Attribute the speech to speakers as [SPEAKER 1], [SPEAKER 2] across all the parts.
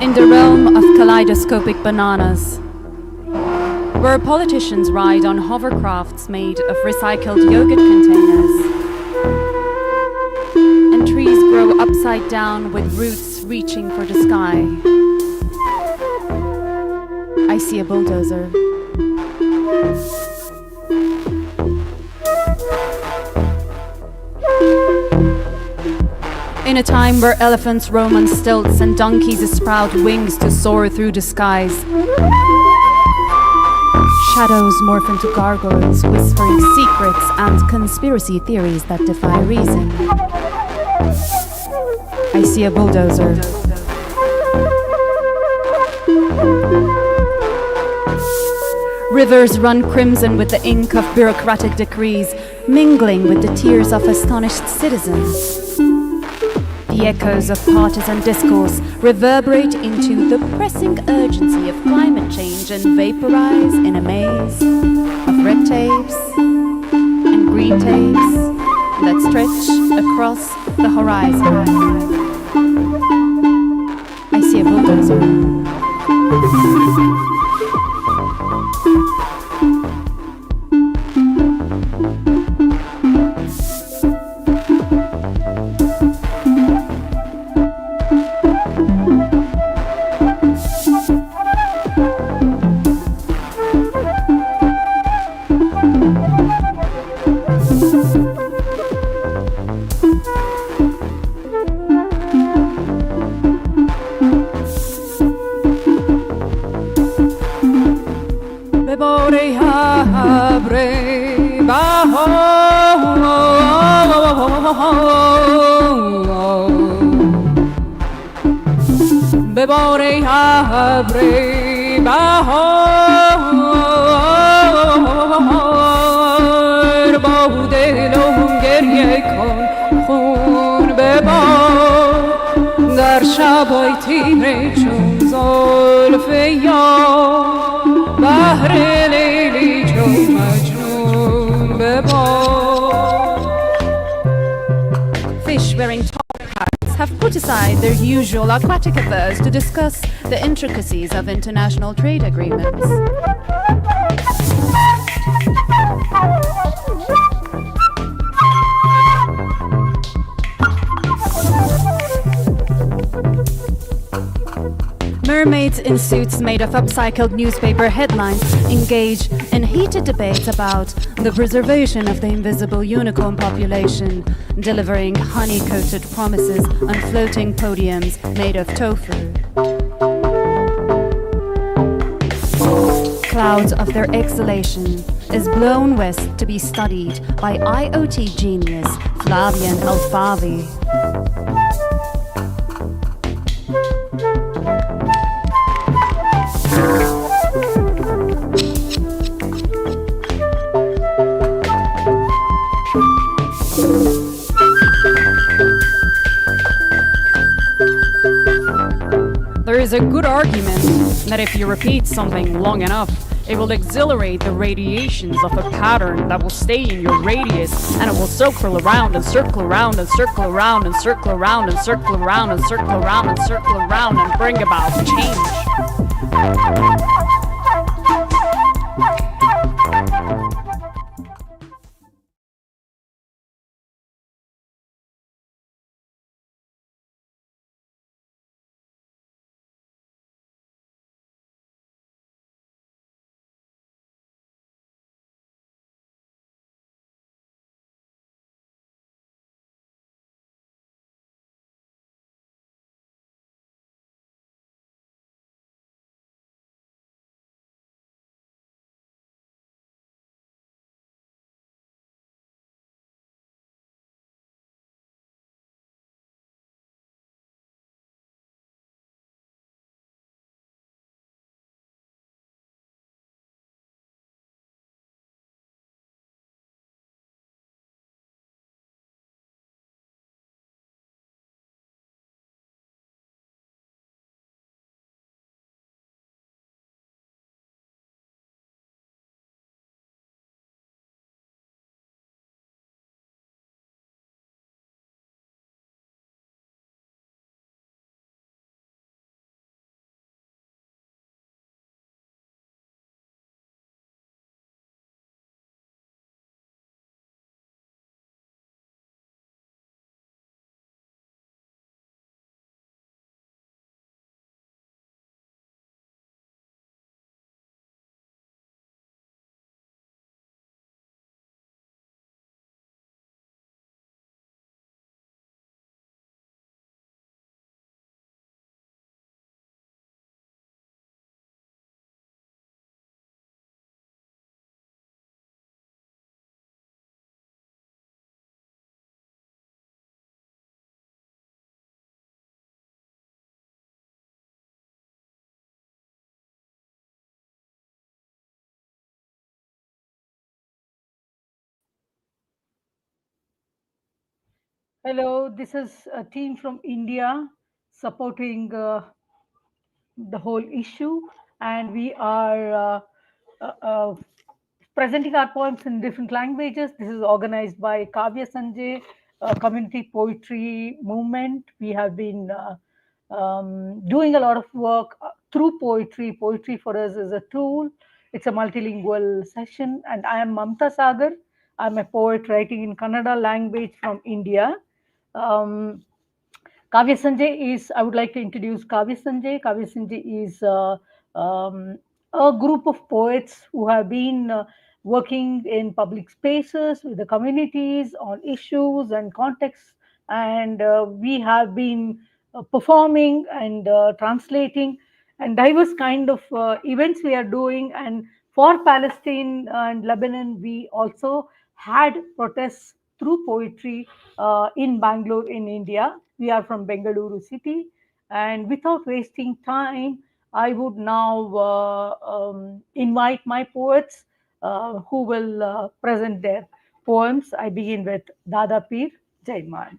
[SPEAKER 1] In the realm of kaleidoscopic bananas, where politicians ride on hovercrafts made of recycled yogurt containers, and trees grow upside down with roots reaching for the sky, I see a bulldozer. In a time where elephants roam on stilts and donkeys sprout wings to soar through the skies, shadows morph into gargoyles, whispering secrets and conspiracy theories that defy reason. I see a bulldozer. Rivers run crimson with the ink of bureaucratic decrees, mingling with the tears of astonished citizens. The echoes of partisan discourse reverberate into the pressing urgency of climate change and vaporize in a maze of red tapes and green tapes that stretch across the horizon. I see a bulldozer.
[SPEAKER 2] Bebore abre bajo بوده لهم گریه کن خون ببار در شبای تیره چون زلف یار بحر لیلی چون مجنون ببار.
[SPEAKER 1] Fish wearing top hats have put aside their usual aquatic affairs to discuss the intricacies of international trade agreements. Mermaids in suits made of upcycled newspaper headlines engage in heated debates about the preservation of the invisible unicorn population, delivering honey-coated promises on floating podiums made of tofu. Clouds of their exhalation is blown west to be studied by IoT genius Flavian Alfavi.
[SPEAKER 2] There is a good argument that if you repeat something long enough, it will exhilarate the radiations of a pattern that will stay in your radius, and it will circle around and circle around and circle around and circle around and circle around and circle around and circle around and bring about change.
[SPEAKER 3] Hello, this is a team from India supporting the whole issue, and we are presenting our poems in different languages. This is organized by Kavya Sanjay, community poetry movement. We have been doing a lot of work through poetry. Poetry for us is a tool. It's a multilingual session, and I am Mamta Sagar. I'm a poet writing in Kannada language from India. Um, Kavya Sanjay is, I would like to introduce Kavya Sanjay. Kavya Sanjay is a group of poets who have been working in public spaces with the communities on issues and contexts. And we have been performing and translating and diverse kind of events we are doing. And for Palestine and Lebanon, we also had protests through poetry in Bangalore, in India. We are from Bengaluru city. And without wasting time, I would now invite my poets who will present their poems. I begin with Dada Pir Jaiman.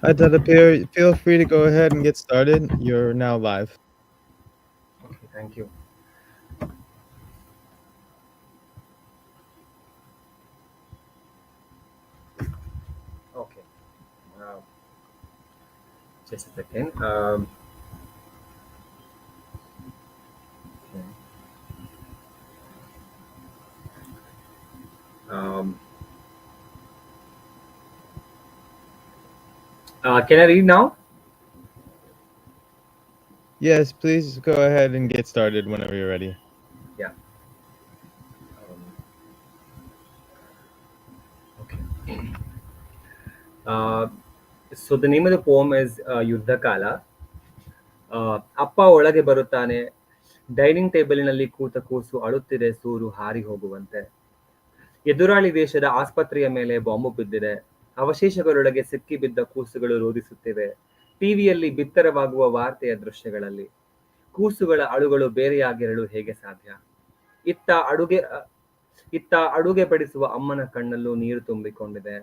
[SPEAKER 4] Hi, Tadapir. Feel free to go ahead and get started. You're now live.
[SPEAKER 5] Okay, thank you. Okay, uh, just a second. Okay. Um, can I read now?
[SPEAKER 4] Yes, please go ahead and get started whenever you're ready.
[SPEAKER 5] Yeah. Okay. So the name of the poem is Yuddhakala. ಅಪ್ಪ ಒಳಗೆ ಬರುತ್ತಾನೆ, dining ಟೇಬಲಿನಲ್ಲಿ ಕೂತ ಕೂಸು ಅಳುತ್ತಿದೆ ಸೂರು ಹಾರಿ ಹೋಗುವಂತೆ. ಎದುರಾಳಿ ದೇಶದ ಆಸ್ಪತ್ರೆಯ ಮೇಲೆ ಬಾಂಬು ಬಿದ್ದಿದೆ, ಅವಶೇಷಗಳೊಳಗೆ ಸಿಕ್ಕಿ ಬಿದ್ದ ಕೂಸುಗಳು ರೋಧಿಸುತ್ತಿವೆ. ಟಿವಿಯಲ್ಲಿ ಬಿತ್ತರವಾಗುವ ವಾರ್ತೆಯ ದೃಶ್ಯಗಳಲ್ಲಿ ಕೂಸುಗಳ ಅಳುಗಳು ಬೇರೆಯಾಗಿರಲು ಹೇಗೆ ಸಾಧ್ಯ? ಇತ್ತ ಅಡುಗೆ ಇತ್ತ ಅಡುಗೆ ಬಡಿಸುವ ಅಮ್ಮನ ಕಣ್ಣಲ್ಲೂ ನೀರು ತುಂಬಿಕೊಂಡಿದೆ.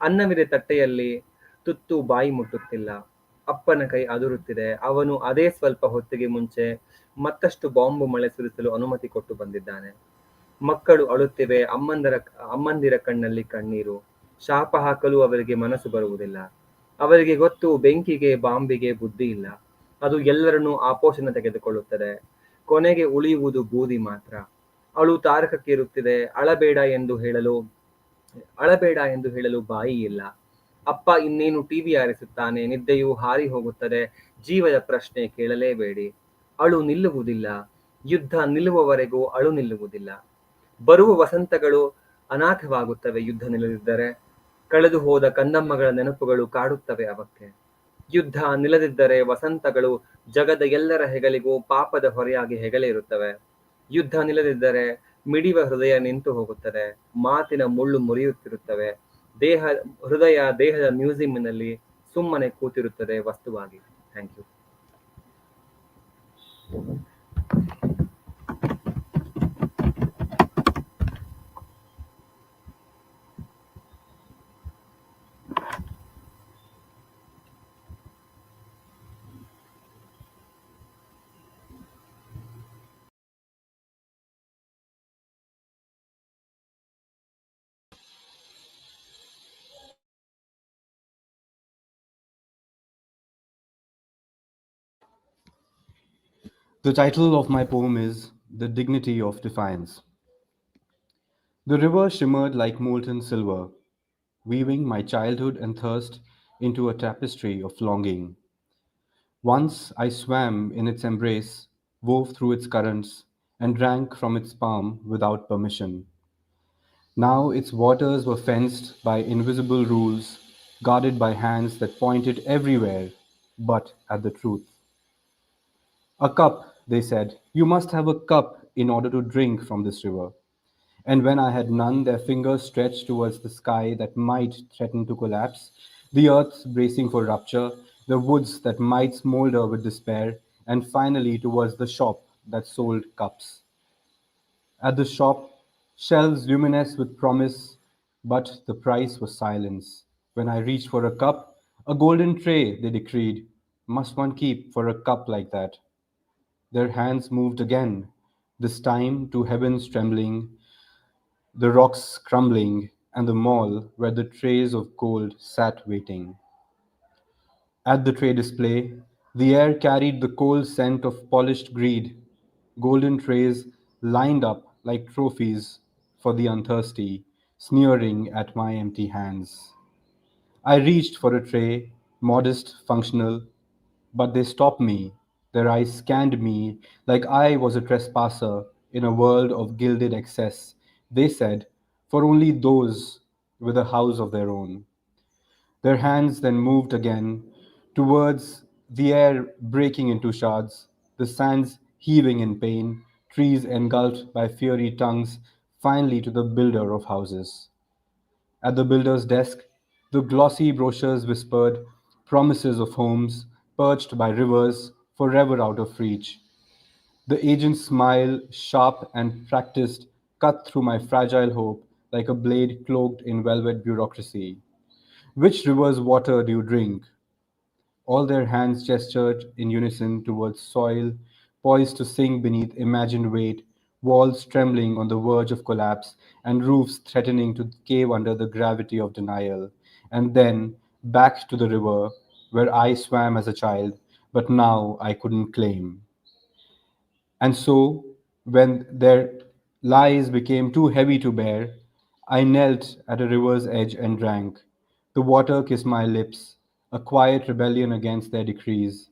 [SPEAKER 5] ಅನ್ನವಿದೆ ತಟ್ಟೆಯಲ್ಲಿ, ತುತ್ತು ಬಾಯಿ ಮುಟ್ಟುತ್ತಿಲ್ಲ. ಅಪ್ಪನ ಕೈ ಅದುರುತ್ತಿದೆ. ಅವನು ಅದೇ ಸ್ವಲ್ಪ ಹೊತ್ತಿಗೆ ಮುಂಚೆ ಮತ್ತಷ್ಟು ಬಾಂಬು ಮಳೆ ಸುರಿಸಲು ಅನುಮತಿ ಕೊಟ್ಟು ಬಂದಿದ್ದಾನೆ. ಮಕ್ಕಳು ಅಳುತ್ತಿವೆ. ಅಮ್ಮಂದಿರ ಕಣ್ಣಲ್ಲಿ ಕಣ್ಣೀರು. ಶಾಪ ಹಾಕಲು ಅವರಿಗೆ ಮನಸ್ಸು ಬರುವುದಿಲ್ಲ. ಅವರಿಗೆ ಗೊತ್ತು, ಬೆಂಕಿಗೆ ಬಾಂಬಿಗೆ ಬುದ್ಧಿ ಇಲ್ಲ. ಅದು ಎಲ್ಲರನ್ನೂ ಆಪೋಷಣ ತೆಗೆದುಕೊಳ್ಳುತ್ತದೆ. ಕೊನೆಗೆ ಉಳಿಯುವುದು ಬೂದಿ ಮಾತ್ರ. ಅಳು ತಾರಕಕ್ಕೇರುತ್ತಿದೆ. ಅಳಬೇಡ ಎಂದು ಹೇಳಲು ಬಾಯಿ ಇಲ್ಲ. ಅಪ್ಪ ಇನ್ನೇನು ಟಿವಿ ಆರಿಸುತ್ತಾನೆ. ನಿದ್ದೆಯು ಹಾರಿ ಹೋಗುತ್ತದೆ. ಜೀವದ ಪ್ರಶ್ನೆ ಕೇಳಲೇಬೇಡಿ. ಅಳು ನಿಲ್ಲುವುದಿಲ್ಲ. ಯುದ್ಧ ನಿಲ್ಲುವವರೆಗೂ ಅಳು ನಿಲ್ಲುವುದಿಲ್ಲ. ಬರುವ ವಸಂತಗಳು ಅನಾಥವಾಗುತ್ತವೆ ಯುದ್ಧ ನಿಲ್ಲದಿದ್ದರೆ. ಕಳೆದು ಹೋದ ಕಂದಮ್ಮಗಳ ನೆನಪುಗಳು ಕಾಡುತ್ತವೆ ಅವಕ್ಕೆ. ಯುದ್ಧ ನಿಲ್ಲದಿದ್ದರೆ ವಸಂತಗಳು ಜಗದ ಎಲ್ಲರ ಹೆಗಲಿಗೂ ಪಾಪದ ಹೊರೆಯಾಗಿ ಹೆಗಲೇರುತ್ತವೆ. ಯುದ್ಧ ನಿಲ್ಲದಿದ್ದರೆ ಮಿಡಿವ ಹೃದಯ ನಿಂತು ಹೋಗುತ್ತದೆ. ಮಾತಿನ ಮುಳ್ಳು ಮುರಿಯುತ್ತಿರುತ್ತವೆ. ಹೃದಯ ದೇಹದ ಮ್ಯೂಸಿಯಂನಲ್ಲಿ ಸುಮ್ಮನೆ ಕೂತಿರುತ್ತದೆ ವಸ್ತುವಾಗಿ. Thank you.
[SPEAKER 6] The title of my poem is The Dignity of Defiance. The river shimmered like molten silver, weaving my childhood and thirst into a tapestry of longing. Once I swam in its embrace, wove through its currents, and drank from its palm without permission. Now its waters were fenced by invisible rules, guarded by hands that pointed everywhere but at the truth. A cup, they said, you must have a cup in order to drink from this river. And when I had none, their fingers stretched towards the sky that might threaten to collapse, the earth bracing for rupture, the woods that might smolder with despair, and finally towards the shop that sold cups. At the shop, shelves luminous with promise, but the price was silence. When I reached for a cup, a golden tray, they decreed, must one keep for a cup like that? Their hands moved again, this time to heavens trembling, the rocks crumbling, and the mall where the trays of gold sat waiting. At the tray display, the air carried the cold scent of polished greed, golden trays lined up like trophies for the unthirsty, sneering at my empty hands. I reached for a tray, modest, functional, but they stopped me. Their eyes scanned me like I was a trespasser in a world of gilded excess. They said, for only those with a house of their own. Their hands then moved again towards the air breaking into shards, the sands heaving in pain, trees engulfed by fiery tongues, finally to the builder of houses. At the builder's desk, the glossy brochures whispered promises of homes perched by rivers forever out of reach. The agent's smile, sharp and practiced, cut through my fragile hope like a blade cloaked in velvet bureaucracy. Which river's water do you drink? All their hands gestured in unison towards soil, poised to sink beneath imagined weight, walls trembling on the verge of collapse, and roofs threatening to cave under the gravity of denial. And then back to the river, where I swam as a child, but now I couldn't claim. And so, when their lies became too heavy to bear, I knelt at a river's edge and drank. The water kissed my lips, a quiet rebellion against their decrees.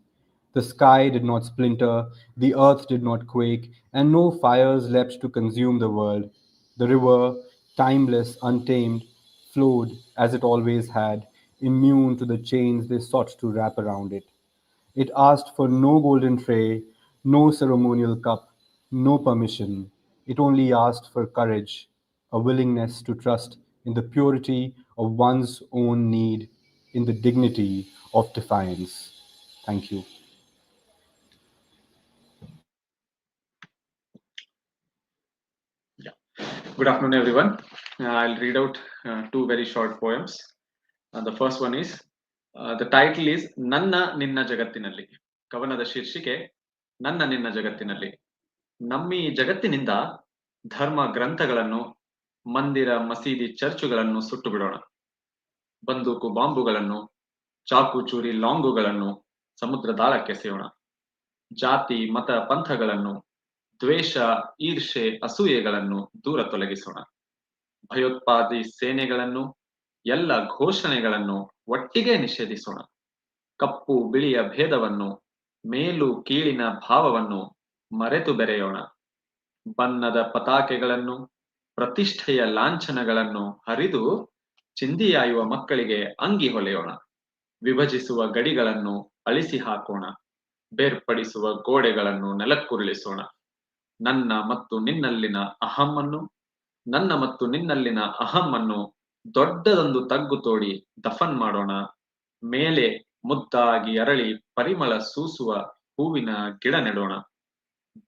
[SPEAKER 6] The sky did not splinter, the earth did not quake, and no fires leapt to consume the world. The river, timeless, untamed, flowed as it always had, immune to the chains they sought to wrap around it. It asked for no golden tray, no ceremonial cup, no permission. It only asked for courage, a willingness to trust in the purity of one's own need, in the dignity of defiance. Thank you.
[SPEAKER 7] Good afternoon, everyone. I'll read out two very short poems. The first one is the title is Nanna Ninna Jagattinalli. ಕವನದ ಶೀರ್ಷಿಕೆ ನನ್ನ ನಿನ್ನ ಜಗತ್ತಿನಲ್ಲಿ. ನಮ್ಮಿ ಜಗತ್ತಿನಿಂದ ಧರ್ಮ ಗ್ರಂಥಗಳನ್ನು, ಮಂದಿರ ಮಸೀದಿ ಚರ್ಚುಗಳನ್ನು ಸುಟ್ಟು ಬಿಡೋಣ. ಬಂದೂಕು ಬಾಂಬುಗಳನ್ನು, ಚಾಕು ಚೂರಿ ಲಾಂಗುಗಳನ್ನು ಸಮುದ್ರ ದಾಳಕ್ಕೆ ಎಸೆಯೋಣ. ಜಾತಿ ಮತ ಪಂಥಗಳನ್ನು, ದ್ವೇಷ ಈರ್ಷೆ ಅಸೂಯೆಗಳನ್ನು ದೂರ ತೊಲಗಿಸೋಣ. ಭಯೋತ್ಪಾದಿ ಸೇನೆಗಳನ್ನು, ಎಲ್ಲ ಘೋಷಣೆಗಳನ್ನು ಒಟ್ಟಿಗೆ ನಿಷೇಧಿಸೋಣ. ಕಪ್ಪು ಬಿಳಿಯ ಭೇದವನ್ನು, ಮೇಲು ಕೀಳಿನ ಭಾವವನ್ನು ಮರೆತು ಬೆರೆಯೋಣ. ಬಣ್ಣದ ಪತಾಕೆಗಳನ್ನು, ಪ್ರತಿಷ್ಠೆಯ ಲಾಂಛನಗಳನ್ನು ಹರಿದು ಚಿಂದಿಯಾಯುವ ಮಕ್ಕಳಿಗೆ ಅಂಗಿ ಹೊಲೆಯೋಣ. ವಿಭಜಿಸುವ ಗಡಿಗಳನ್ನು ಅಳಿಸಿ ಹಾಕೋಣ. ಬೇರ್ಪಡಿಸುವ ಗೋಡೆಗಳನ್ನು ನೆಲಕ್ಕುರುಳಿಸೋಣ. ನನ್ನ ಮತ್ತು ನಿನ್ನಲ್ಲಿನ ಅಹಮ್ಮನ್ನು ದೊಡ್ಡದೊಂದು ತಗ್ಗು ತೋಡಿ ದಫನ್ ಮಾಡೋಣ. ಮೇಲೆ ಮುದ್ದಾಗಿ ಅರಳಿ ಪರಿಮಳ ಸೂಸುವ ಹೂವಿನ ಗಿಡ ನೆಡೋಣ.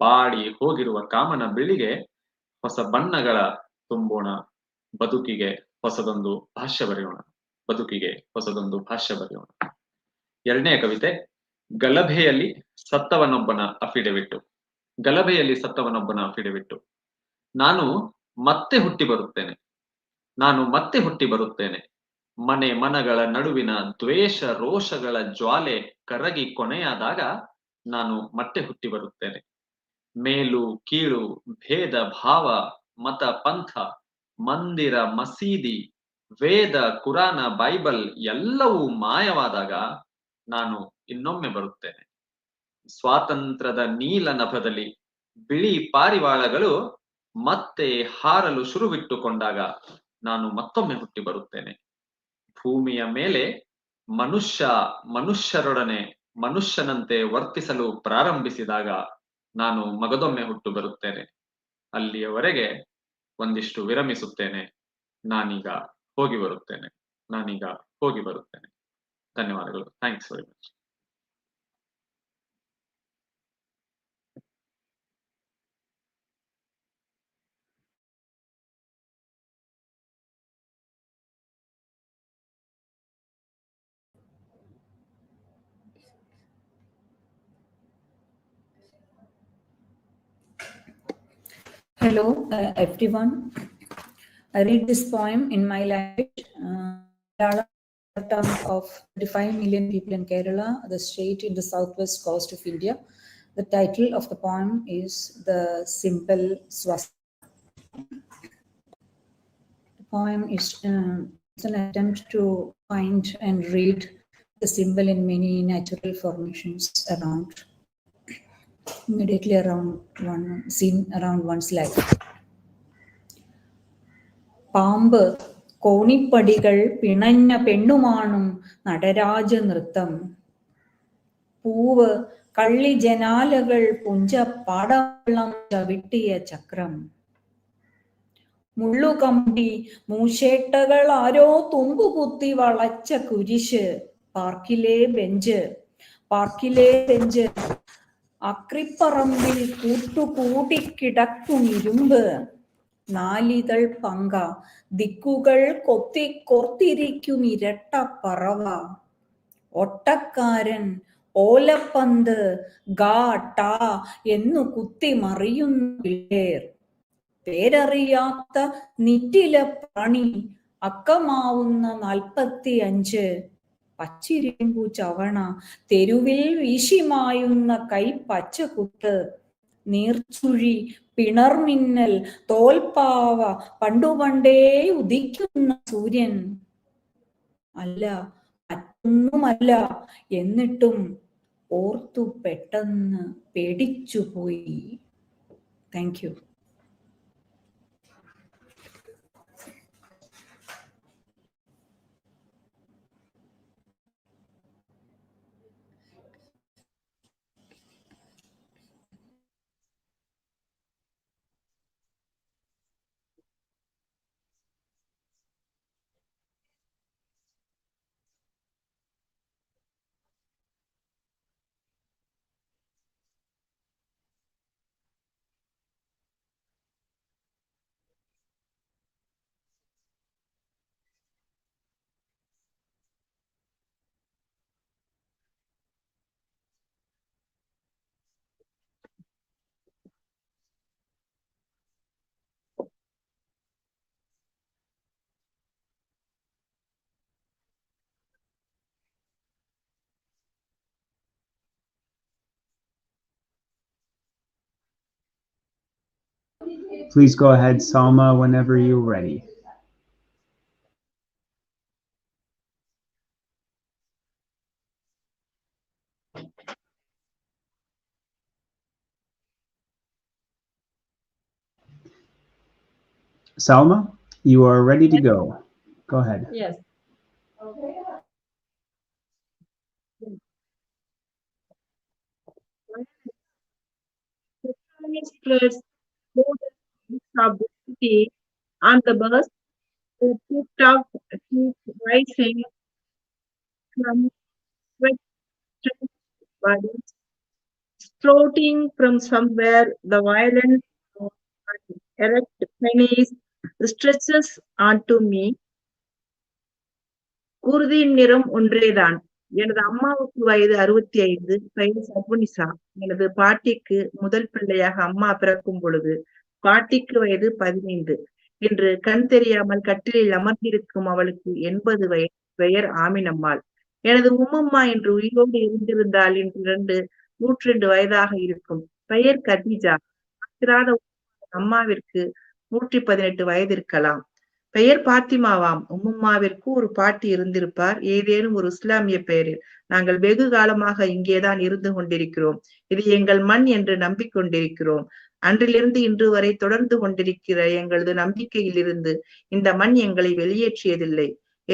[SPEAKER 7] ಬಾಡಿ ಹೋಗಿರುವ ಕಾಮನ ಬಿಳಿಗೆ ಹೊಸ ಬಣ್ಣಗಳ ತುಂಬೋಣ. ಬದುಕಿಗೆ ಹೊಸದೊಂದು ಭಾಷ್ಯ ಬರೆಯೋಣ. ಎರಡನೆಯ ಕವಿತೆ, ಗಲಭೆಯಲ್ಲಿ ಸತ್ತವನೊಬ್ಬನ ಅಫಿಡವಿಟ್ಟು. ನಾನು ಮತ್ತೆ ಹುಟ್ಟಿ ಬರುತ್ತೇನೆ. ಮನೆ ಮನಗಳ ನಡುವಿನ ದ್ವೇಷ ರೋಷಗಳ ಜ್ವಾಲೆ ಕರಗಿ ಕೊನೆಯಾದಾಗ ನಾನು ಮತ್ತೆ ಹುಟ್ಟಿ ಬರುತ್ತೇನೆ. ಮೇಲು ಕೀಳು ಭೇದ ಭಾವ ಮತ ಪಂಥ ಮಂದಿರ ಮಸೀದಿ ವೇದ ಕುರಾನ ಬೈಬಲ್ ಎಲ್ಲವೂ ಮಾಯವಾದಾಗ ನಾನು ಇನ್ನೊಮ್ಮೆ ಬರುತ್ತೇನೆ. ಸ್ವಾತಂತ್ರ್ಯದ ನೀಲ ನಭದಲ್ಲಿ ಬಿಳಿ ಪಾರಿವಾಳಗಳು ಮತ್ತೆ ಹಾರಲು ಶುರುವಿಟ್ಟುಕೊಂಡಾಗ ನಾನು ಮತ್ತೊಮ್ಮೆ ಹುಟ್ಟಿ ಬರುತ್ತೇನೆ. ಭೂಮಿಯ ಮೇಲೆ ಮನುಷ್ಯರೊಡನೆ ಮನುಷ್ಯನಂತೆ ವರ್ತಿಸಲು ಪ್ರಾರಂಭಿಸಿದಾಗ ನಾನು ಮಗದೊಮ್ಮೆ ಹುಟ್ಟು ಬರುತ್ತೇನೆ. ಅಲ್ಲಿಯವರೆಗೆ ಒಂದಿಷ್ಟು ವಿರಮಿಸುತ್ತೇನೆ. ನಾನೀಗ ಹೋಗಿ ಬರುತ್ತೇನೆ. ಧನ್ಯವಾದಗಳು. Thanks very much.
[SPEAKER 8] Hello, everyone. I read this poem in my language. Malayalam of 35 million people in Kerala, the state in the southwest coast of India. The title of the poem is The Simple Swastika. The poem is an attempt to find and read the symbol in many natural formations immediately around one's life. പാമ്പ് കോണിപ്പടികൾ പിണഞ്ഞ പെണ്ണുമാണും നടരാജ നൃത്തം. പൂവ് കള്ളി ജനാലകൾ പുഞ്ച പാടവെള്ളം ചവിട്ടിയ ചക്രം. മുള്ളുകമ്പി മൂശേട്ടകൾ ആരോ തുമ്പുകുത്തി വളച്ച കുരിശ്. പാർക്കിലെ bench അക്രിപ്പറമ്പിൽ കൂട്ടുകൂടിക്കിടക്കും ഇരുമ്പ്. നാലിതൾ പങ്ക ദിക്കുകൾ കൊത്തിക്കൊർത്തിരിക്കും ഇരട്ട പറവ. ഒട്ടക്കാരൻ ഓലപ്പന്ത് ഗാ ടാ എന്നു കുത്തി മറിയുന്ന പിള്ളേർ. പേരറിയാത്ത നിറ്റില പ്രാണി അക്കമാവുന്ന 45. പച്ചിരിമ്പു ചവണ തെരുവിൽ വീശിമായുന്ന കൈ പച്ചക്കുത്ത്. നീർച്ചുഴി പിണർമിന്നൽ തോൽപ്പാവ പണ്ടുപണ്ടേ ഉദിക്കുന്ന സൂര്യൻ. അല്ല മറ്റൊന്നുമല്ല എന്നിട്ടും ഓർത്തു പെട്ടെന്ന് പേടിച്ചുപോയി. Thank you.
[SPEAKER 9] Please go ahead, Salma, whenever you're ready. Salma, you are ready to go. Go ahead.
[SPEAKER 10] Yes. Spreads publicity on the bus, the TikTok keep rising from sweat bodies, floating from somewhere. The violence of erect pennies stretches onto me. குருதியின் நிறம் ஒன்றேதான். எனது அம்மாவுக்கு வயது 65. பெயர் சகுனிசா. எனது பாட்டிக்கு முதல் பிள்ளையாக அம்மா பிறக்கும் பொழுது பாட்டிக்கு வயது 15. இன்று கண் தெரியாமல் கட்டிலில் அமர்ந்திருக்கும் அவளுக்கு 80 வயது. பெயர் ஆமினம்மாள். எனது உம்மம்மா என்று உயிரோடு இருந்திருந்தால் இன்று 102 வயதாக இருக்கும். பெயர் கதீஜா. அம்மாவிற்கு 118 வயது இருக்கலாம். பெயர் பாத்திமாவாம். உம்மம்மாவிற்கு ஒரு பாட்டி இருந்திருப்பார், ஏதேனும் ஒரு இஸ்லாமிய பெயரில். நாங்கள் வெகு காலமாக இங்கேதான் இருந்து கொண்டிருக்கிறோம். இது எங்கள் மண் என்று நம்பிக்கொண்டிருக்கிறோம். அன்றிலிருந்து இன்று வரை தொடர்ந்து கொண்டிருக்கிற எங்களது நம்பிக்கையிலிருந்து இந்த மண் எங்களை வெளியேற்றியதில்லை.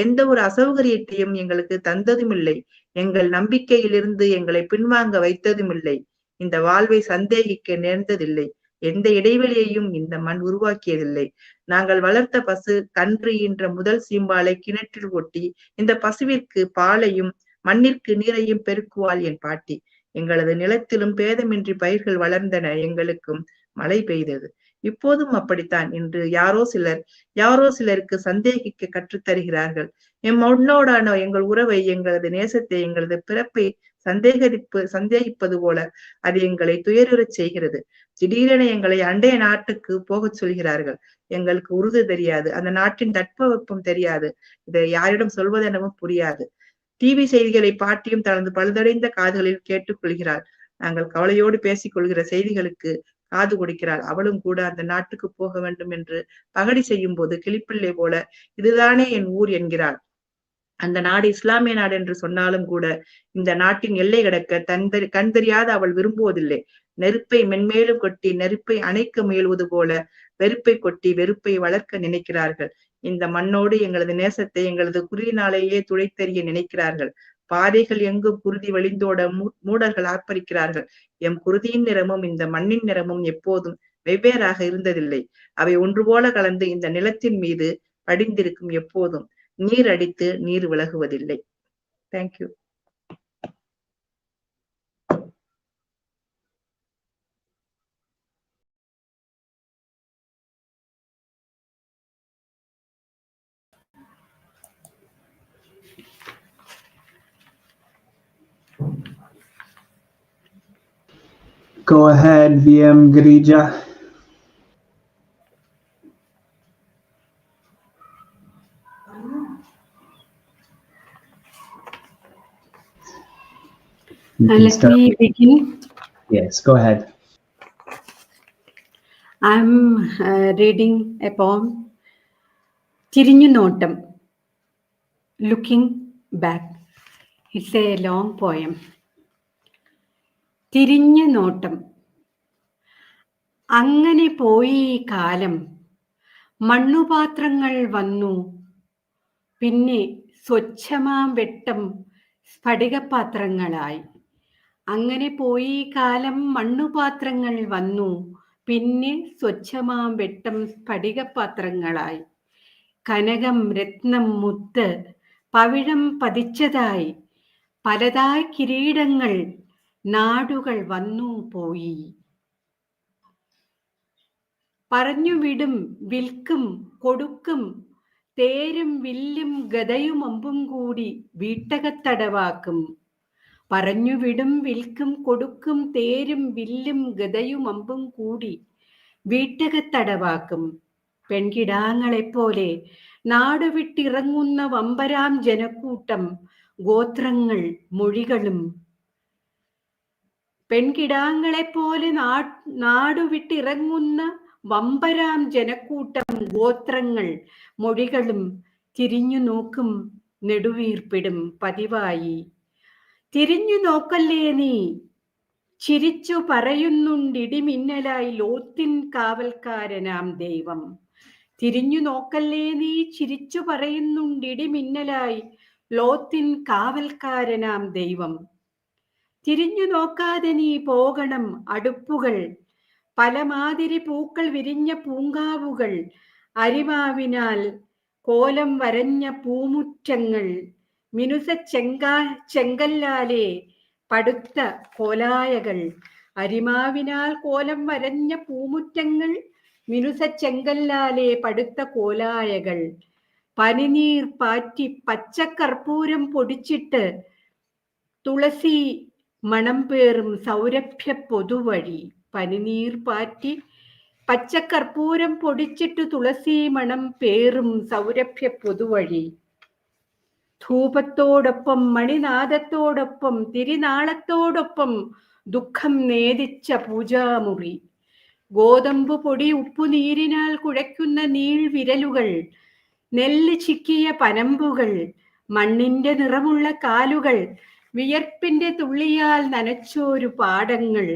[SPEAKER 10] எந்த ஒரு அசௌகரியத்தையும் எங்களுக்கு தந்ததும் இல்லை. எங்கள் நம்பிக்கையிலிருந்து எங்களை பின்வாங்க வைத்ததும் இல்லை. இந்த வாழ்வை சந்தேகிக்க நேர்ந்ததில்லை. எந்த இடைவெளியையும் இந்த மண் உருவாக்கியதில்லை. நாங்கள் வளர்த்த பசு கன்று என்ற முதல் சீம்பாலை கிணற்றில் ஒட்டி இந்த பசுவிற்கு பாலையும் மண்ணிற்கு நீரையும் பெருக்குவாள் என் பாட்டி. எங்களது நிலத்திலும் பேதமின்றி பயிர்கள் வளர்ந்தன, எங்களுக்கும் மழை பெய்தது. இப்போதும் அப்படித்தான். இன்று யாரோ சிலருக்கு சந்தேகிக்க கற்றுத்தருகிறார்கள். மண்ணோடான எங்கள் உறவை, எங்களது நேசத்தை, எங்களது பிறப்பை சந்தேகிப்பது போல அது எங்களை துயருறச் செய்கிறது. திடீரென எங்களை அண்டைய நாட்டுக்கு போகச் சொல்கிறார்கள். எங்களுக்கு உருது தெரியாது, அந்த நாட்டின் தட்பவெப்பம் தெரியாது. இதை யாரிடம் சொல்வதெனவும் புரியாது. டிவி செய்திகளை பாட்டியும் தனது பழுதடைந்த காதுகளில் கேட்டுக் கொள்கிறாள். நாங்கள் கவலையோடு பேசிக் கொள்கிற செய்திகளுக்கு காது கொடுக்கிறாள். அவளும் கூட அந்த நாட்டுக்கு போக வேண்டும் என்று பகடி செய்யும் போது கிளிப்பிள்ளை போல இதுதானே என் ஊர் என்கிறாள். அந்த நாடு இஸ்லாமிய நாடு என்று சொன்னாலும் கூட இந்த நாட்டின் எல்லை கடக்க கண் தெரியாத அவள் விரும்புவதில்லை. நெருப்பை மென்மேலும் கொட்டி நெருப்பை அணைக்க முயல்வது போல வெறுப்பை கொட்டி வெறுப்பை வளர்க்க நினைக்கிறார்கள். இந்த மண்ணோடு எங்களது நேசத்தை எங்களது குருதினாலேயே துடைத்தெறிய நினைக்கிறார்கள். பாதைகள் எங்கும் குருதி வழிந்தோட மூடர்கள் ஆர்ப்பரிக்கிறார்கள். எம் குருதியின் நிறமும் இந்த மண்ணின் நிறமும் எப்போதும் வெவ்வேறாக இருந்ததில்லை. அவை ஒன்று போல கலந்து இந்த நிலத்தின் மீது படிந்திருக்கும். எப்போதும் நீர் அடித்து நீர் விலகுவதில்லை. Thank you.
[SPEAKER 9] Go ahead, VM Girija.
[SPEAKER 11] Let me begin.
[SPEAKER 9] Yes, go ahead.
[SPEAKER 11] I'm reading a poem, Tirinju Notam, Looking Back. It's a long poem. തിരിഞ്ഞു നോട്ടം. അങ്ങനെ പോയി കാലം. മണ്ണുപാത്രങ്ങൾ വന്നു, പിന്നെ സ്വച്ഛമാം വെട്ടം സ്ഫടികപാത്രങ്ങളായി. അങ്ങനെ പോയി കാലം. മണ്ണുപാത്രങ്ങൾ വന്നു, പിന്നെ സ്വച്ഛമാം വെട്ടം സ്ഫടികപാത്രങ്ങളായി. കനകം, രത്നം, മുത്ത്, പവിഴം പതിച്ചതായി പലതായി കിരീടങ്ങൾ. നാടുകൾ വന്നു പോയി. പറഞ്ഞുവിടും വിൽക്കും കൊടുക്കും തേരും വില്ലും ഗദയും അമ്പും കൂടി വീട്ടകത്തടവാക്കും. പറഞ്ഞുവിടും വിൽക്കും കൊടുക്കും തേരും വില്ലും ഗദയും അമ്പും കൂടി വീട്ടകത്തടവാക്കും. പെൺകിടാങ്ങളെപ്പോലെ നാടുവിട്ടിറങ്ങുന്ന വമ്പരാം ജനക്കൂട്ടം, ഗോത്രങ്ങൾ, മൊഴികളും. പെൺകിടാങ്ങളെപ്പോലെ നാടുവിട്ടിറങ്ങുന്ന വമ്പരാം ജനക്കൂട്ടം ഗോത്രങ്ങൾ മൊഴികളും തിരിഞ്ഞു നോക്കും നെടുവീർപ്പിടും പതിവായി. തിരിഞ്ഞു നോക്കല്ലേ നീ, ചിരിച്ചു പറയുന്നുണ്ടിടിമിന്നലായി ലോത്തിൻ കാവൽക്കാരനാം ദൈവം. തിരിഞ്ഞു നോക്കല്ലേ നീ, ചിരിച്ചു പറയുന്നുണ്ടിടിമിന്നലായി ലോത്തിൻ കാവൽക്കാരനാം ദൈവം. തിരിഞ്ഞു നോക്കാതെ നീ പോകണം അടുപ്പുകൾ, പലമാതിരി പൂക്കൾ വിരിഞ്ഞ പൂങ്കാവുകൾ, അരിമാവിനാൽ കോലം വരഞ്ഞ പൂമുറ്റങ്ങൾ, മിനുസ ചെങ്കല്ലാലെ പടുത്ത കോലായകൾ. അരിമാവിനാൽ കോലം വരഞ്ഞ പൂമുറ്റങ്ങൾ, മിനുസ ചെങ്കല്ലാലെ പടുത്ത കോലായകൾ. പനിനീർ പാറ്റി പച്ചക്കർപ്പൂരം പൊടിച്ചിട്ട് തുളസി മണം പേറും സൗരഭ്യ പൊതുവഴി. പനിനീർ പാറ്റി പച്ചക്കർപ്പൂരം പൊടിച്ചിട്ട് തുളസി മണം പേറും സൗരഭ്യ പൊതുവഴി. ധൂപത്തോടൊപ്പം മണിനാദത്തോടൊപ്പം തിരിനാളത്തോടൊപ്പം ദുഃഖം നേദിച്ച പൂജാമുറി. ഗോതമ്പ് പൊടി ഉപ്പുനീരിനാൽ കുഴയ്ക്കുന്ന നീൾവിരലുകൾ, നെല്ല് ചിക്കിയ പനമ്പുകൾ, മണ്ണിന്റെ നിറമുള്ള കാലുകൾ, വിയർപ്പിന്റെ തുള്ളിയാൽ നനച്ചോരു പാടങ്ങൾ.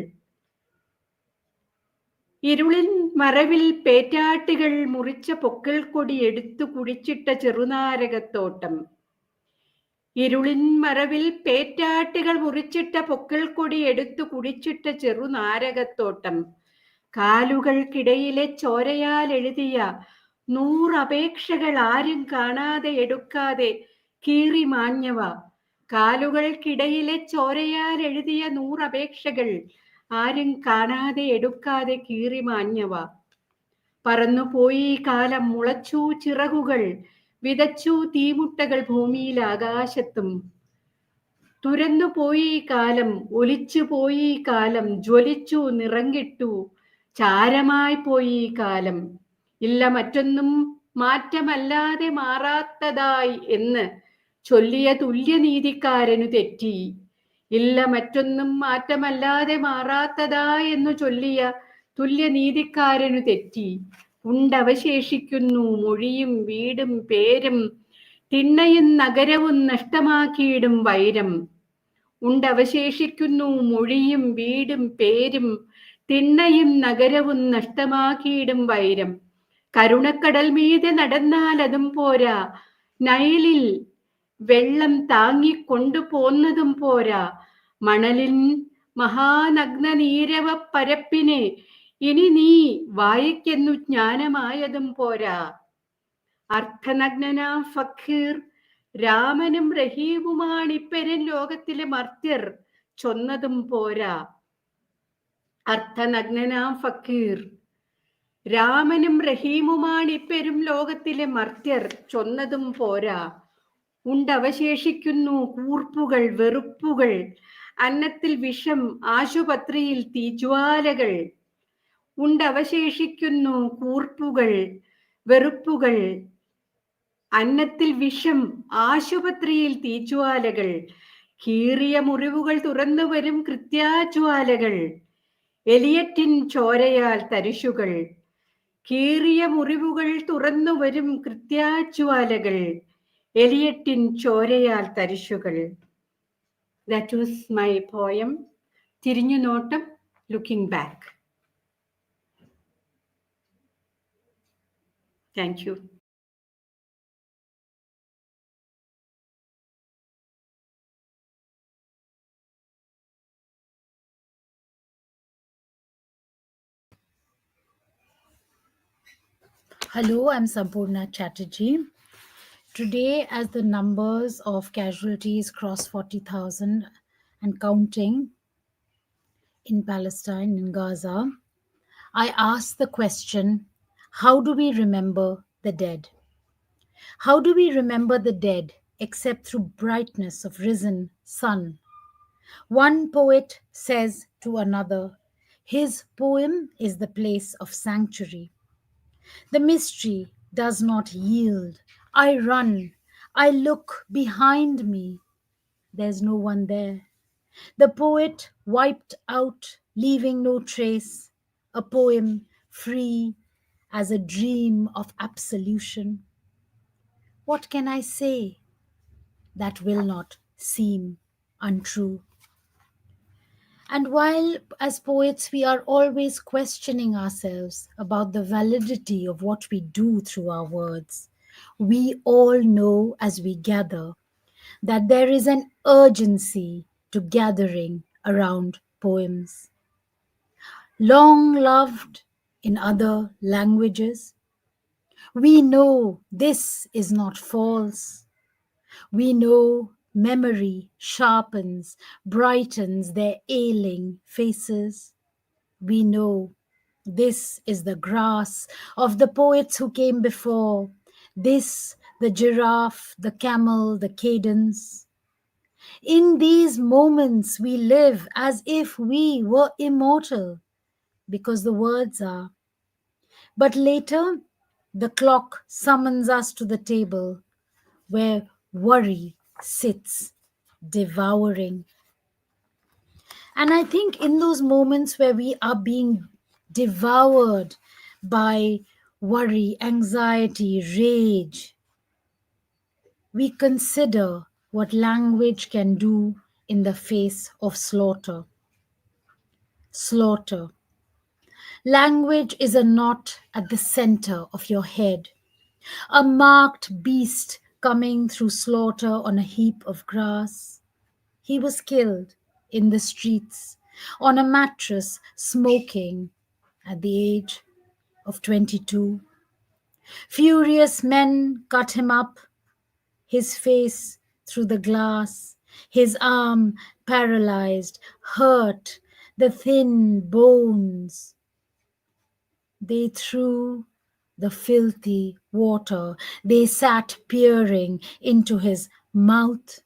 [SPEAKER 11] ഇരുളിൻ മറവിൽ പേറ്റാട്ടികൾ മുറിച്ച പൊക്കിൾ കൊടി എടുത്തു കുടിച്ചിട്ട ചെറുനാരകത്തോട്ടം. ഇരുളിൻ മറവിൽ പേറ്റാട്ടികൾ മുറിച്ചിട്ട പൊക്കിൾ കൊടി എടുത്തു കുടിച്ചിട്ട ചെറുനാരകത്തോട്ടം. കാലുകൾക്കിടയിലെ ചോരയാൽ എഴുതിയ 100 അപേക്ഷകൾ ആരും കാണാതെ എടുക്കാതെ കീറി മാഞ്ഞവ. കാലുകൾക്കിടയിലെ ചോരയാൽ എഴുതിയ 100 അപേക്ഷകൾ ആരും കാണാതെ എടുക്കാതെ കീറി മാഞ്ഞവ. പറന്നുപോയി കാലം, മുളച്ചു ചിറകുകൾ, വിതച്ചു തീമുട്ടകൾ ഭൂമിയിൽ ആകാശത്തും. തുരന്നുപോയി കാലം, ഒലിച്ചു പോയി കാലം, ജ്വലിച്ചു നിറങ്ങിട്ടു ചാരമായി പോയി കാലം. ഇല്ല മറ്റൊന്നും മാറ്റമല്ലാതെ മാറാത്തതായി എന്ന് ചൊല്ലിയ തുല്യനീതിക്കാരനു തെറ്റി. ഇല്ല മറ്റൊന്നും മാറ്റമല്ലാതെ മാറാത്തതായി എന്നു ചൊല്ലിയ തുല്യനീതിക്കാരനു തെറ്റി. ഉണ്ടവശേഷിക്കുന്നു മൊഴിയും വീടും പേരും, തിണ്ണയും നഗരവും നഷ്ടമാക്കിയിടും വൈരം. ഉണ്ടവശേഷിക്കുന്നു മൊഴിയും വീടും പേരും, തിണ്ണയും നഗരവും നഷ്ടമാക്കിയിടും വൈരം. കരുണക്കടൽ മീതെ നടന്നാൽ അതും പോരാ, നൈലിൽ വെള്ളം താങ്ങിക്കൊണ്ടു പോന്നതും പോരാ, മണലിൻ മഹാനഗ്ന നീരവ പരപ്പിനെ ഇനി നീ വായിക്കെന്നു ജ്ഞാനമായതും പോരാ. അർത്ഥനഗ്നനാം ഫക്കീർ രാമനും റഹീമുമാണിപ്പെരും ലോകത്തിലെ മർത്യർ ചൊന്നതും പോരാ. അർത്ഥനഗ്നനാം ഫക്കീർ രാമനും റഹീമുമാണിപ്പെരും ലോകത്തിലെ മർത്യർ ചൊന്നതും പോരാ. ഉണ്ടവശേഷിക്കുന്നു കൂർപ്പുകൾ വെറുപ്പുകൾ, അന്നത്തിൽ വിഷം ആശുപത്രിയിൽ തീജ്വാലകൾ. ഉണ്ടവശേഷിക്കുന്നു കൂർപ്പുകൾ വെറുപ്പുകൾ, അന്നത്തിൽ വിഷം ആശുപത്രിയിൽ തീജ്വാലകൾ. കീറിയ മുറിവുകൾ തുറന്നു വരും കൃത്യാജ്വാലകൾ, എലിയറ്റിൻ ചോരയാൽ തരിശുകൾ. കീറിയ മുറിവുകൾ തുറന്നു വരും കൃത്യാജ്വാലകൾ, എലിയറ്റിൻ ചോരയാൽ തരിശുകൾ. That was my poem, തിരിഞ്ഞു നോട്ടം, looking back. Thank you.
[SPEAKER 12] Hello, I'm Sampurna Chatterjee. Today, as the numbers of casualties cross 40,000 and counting in Palestine, in Gaza, I ask the question, how do we remember the dead? How do we remember the dead except through brightness of risen sun? One poet says to another, his poem is the place of sanctuary. The mystery does not yield. I run. I look behind me. There's no one there. The poet wiped out, leaving no trace. A poem free as a dream of absolution. What can I say that will not seem untrue? And while as poets we are always questioning ourselves about the validity of what we do through our words, we all know as we gather that there is an urgency to gathering around poems. Long loved in other languages, we know this is not false. We know memory sharpens, brightens their ailing faces. We know this is the grass of the poets who came before. This, the giraffe, the camel, the cadence. In these moments, we live as if we were immortal because the words are. But later, the clock summons us to the table where worry sits devouring. And I think in those moments where we are being devoured by worry, anxiety, rage, we consider what language can do in the face of slaughter. Slaughter. Language is a knot at the center of your head, a marked beast coming through slaughter on a heap of grass. He was killed in the streets on a mattress smoking at the age of 22. Furious men cut him up, his face through the glass, his arm paralyzed, hurt, the thin bones. They threw the filthy water. They sat peering into his mouth.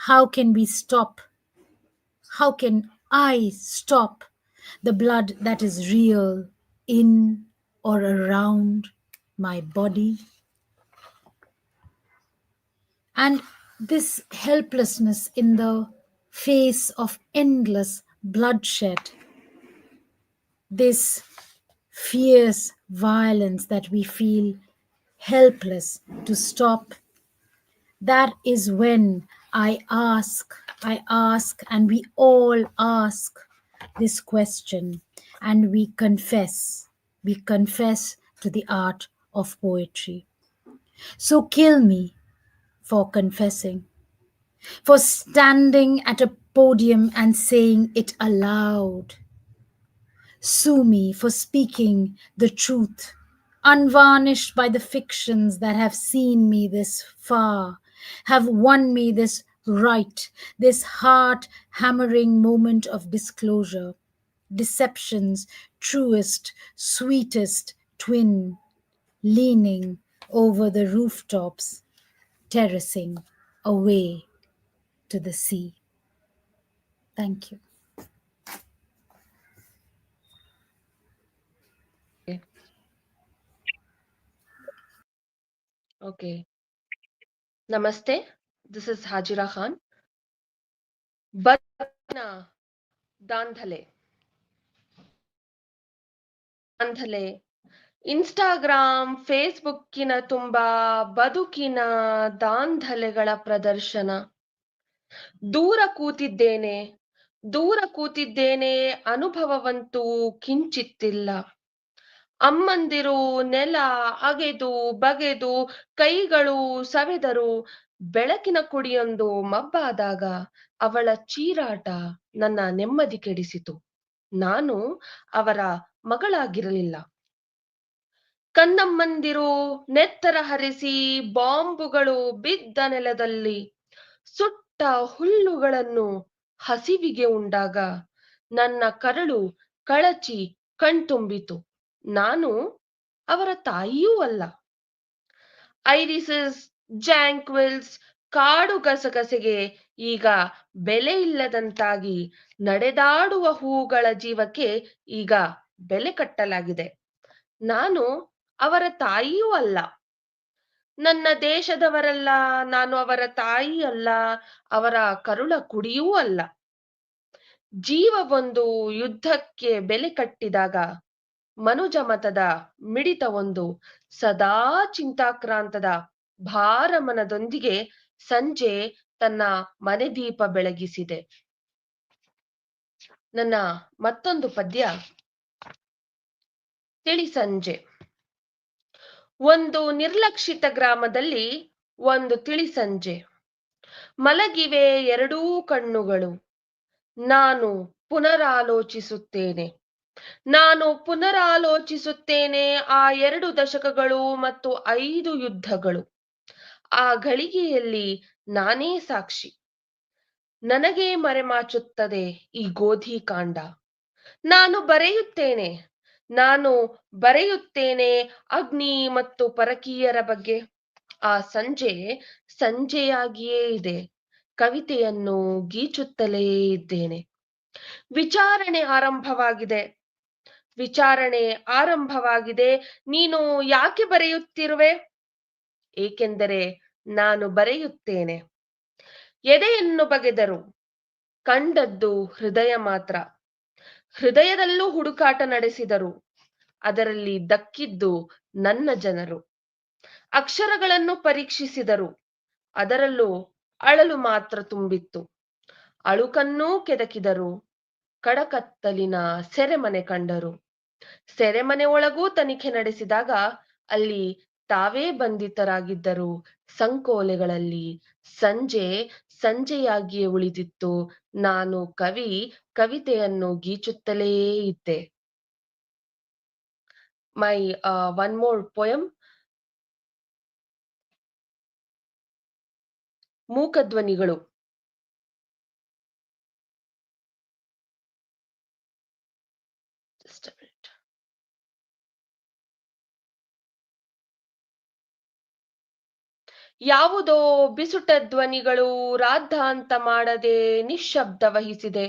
[SPEAKER 12] How can we stop? How can I stop the blood that is real in or around my body? And this helplessness in the face of endless bloodshed, this fierce violence that we feel helpless to stop, that is when I ask, and we all ask this question, and we confess to the art of poetry. So kill me for confessing, for standing at a podium and saying it aloud. Sue me for speaking the truth, unvarnished by the fictions that have seen me this far, have won me this right, this heart-hammering moment of disclosure, deception's truest, sweetest twin, leaning over the rooftops, terracing away to the sea. Thank you.
[SPEAKER 13] Okay. Namaste. This is Hajira Khan. Badna Dandhale. Dandhale. Instagram ಫೇಸ್ಬುಕ್ಕಿನ ತುಂಬಾ ಬದುಕಿನ ದಾಂಧಲೆಗಳ ಪ್ರದರ್ಶನ. ದೂರ ಕೂತಿದ್ದೇನೆ ಅನುಭವವಂತೂ ಕಿಂಚಿತ್ತಿಲ್ಲ. ಅಮ್ಮಂದಿರು ನೆಲ ಅಗೆದು ಬಗೆದು ಕೈಗಳು ಸವೆದರು. ಬೆಳಕಿನ ಕುಡಿಯೊಂದು ಮಬ್ಬಾದಾಗ ಅವಳ ಚೀರಾಟ ನನ್ನ ನೆಮ್ಮದಿ ಕೆಡಿಸಿತು. ನಾನು ಅವರ ಮಗಳಾಗಿರಲಿಲ್ಲ. ಕನ್ನಮ್ಮಂದಿರು ನೆತ್ತರ ಹರಿಸಿ ಬಾಂಬುಗಳು ಬಿದ್ದ ನೆಲದಲ್ಲಿ ಸುಟ್ಟ ಹುಲ್ಲುಗಳನ್ನು ಹಸಿವಿಗೆ ಉಂಡಾಗ ನನ್ನ ಕರಳು ಕಳಚಿ ಕಣ್ತುಂಬಿತು. ನಾನು ಅವರ ತಾಯಿಯೂ ಅಲ್ಲ. ಐರಿಸಸ್, ಜಾಂಕ್ವಿಲ್ಸ್, ಕಾಡು ಗಸಗಸೆಗೆ ಈಗ ಬೆಲೆ ಇಲ್ಲದಂತಾಗಿ ನಡೆದಾಡುವ ಹೂಗಳ ಜೀವಕ್ಕೆ ಈಗ ಬೆಲೆ ಕಟ್ಟಲಾಗಿದೆ. ನಾನು ಅವರ ತಾಯಿಯೂ ಅಲ್ಲ. ನನ್ನ ದೇಶದವರಲ್ಲ, ನಾನು ಅವರ ತಾಯಿ ಅಲ್ಲ, ಅವರ ಕರುಳ ಕುಡಿಯೂ ಅಲ್ಲ. ಜೀವವೊಂದು ಯುದ್ಧಕ್ಕೆ ಬೆಲೆ ಕಟ್ಟಿದಾಗ ಮನುಜ ಮತದ ಮಿಡಿತವೊಂದು ಸದಾ ಚಿಂತಾಕ್ರಾಂತದ ಭಾರಮನದೊಂದಿಗೆ ಸಂಜೆ ತನ್ನ ಮನೆ ದೀಪ ಬೆಳಗಿಸಿದೆ. ನನ್ನ ಮತ್ತೊಂದು ಪದ್ಯ ತಿಳಿ ಸಂಜೆ. ಒಂದು ನಿರ್ಲಕ್ಷಿತ ಗ್ರಾಮದಲ್ಲಿ ಒಂದು ತಿಳಿ ಸಂಜೆ. ಮಲಗಿವೆ ಎರಡೂ ಕಣ್ಣುಗಳು. ನಾನು ಪುನರಾಲೋಚಿಸುತ್ತೇನೆ ಆ 2 ದಶಕಗಳು ಮತ್ತು 5 ಯುದ್ಧಗಳು. ಆ ಘಳಿಗೆಯಲ್ಲಿ ನಾನೇ ಸಾಕ್ಷಿ. ನನಗೆ ಮರೆಮಾಚುತ್ತದೆ ಈ ಗೋಧಿ ಕಾಂಡ. ನಾನು ಬರೆಯುತ್ತೇನೆ ಅಗ್ನಿ ಮತ್ತು ಪರಕೀಯರ ಬಗ್ಗೆ. ಆ ಸಂಜೆ ಸಂಜೆಯಾಗಿಯೇ ಇದೆ. ಕವಿತೆಯನ್ನು ಗೀಚುತ್ತಲೇ ಇದ್ದೇನೆ. ವಿಚಾರಣೆ ಆರಂಭವಾಗಿದೆ. ನೀನು ಯಾಕೆ ಬರೆಯುತ್ತಿರುವೆ? ಏಕೆಂದರೆ ನಾನು ಬರೆಯುತ್ತೇನೆ. ಎದೆಯನ್ನು ಬಗೆದರು. ಕಂಡದ್ದು ಹೃದಯ ಮಾತ್ರ. ಹೃದಯದಲ್ಲೂ ಹುಡುಕಾಟ ನಡೆಸಿದರು. ಅದರಲ್ಲಿ ದಕ್ಕಿದ್ದು ನನ್ನ ಜನರು. ಅಕ್ಷರಗಳನ್ನು ಪರೀಕ್ಷಿಸಿದರು. ಅದರಲ್ಲೂ ಅಳಲು ಮಾತ್ರ ತುಂಬಿತ್ತು. ಅಳುಕನ್ನೂ ಕೆದಕಿದರು. ಕಡಕತ್ತಲಿನ ಸೆರೆಮನೆ ಕಂಡರು. ಸೆರೆಮನೆ ಒಳಗೂ ತನಿಖೆ ನಡೆಸಿದಾಗ ಅಲ್ಲಿ ತಾವೇ ಬಂಧಿತರಾಗಿದ್ದರು. ಸಂಕೋಲೆಗಳಲ್ಲಿ ಸಂಜೆ ಸಂಜೆಯಾಗಿಯೇ ಉಳಿದಿತ್ತು. ನಾನು ಕವಿತೆಯನ್ನು ಗೀಚುತ್ತಲೇ ಇದ್ದೆ. My one more poem. ಮೂಕಧ್ವನಿಗಳು. Just a minute. ಯಾವುದೋ ಬಿಸುಟ ಧ್ವನಿಗಳು ರಾದ್ಧಾಂತ ಮಾಡದೆ ನಿಶ್ಶಬ್ದ ವಹಿಸಿದೆ.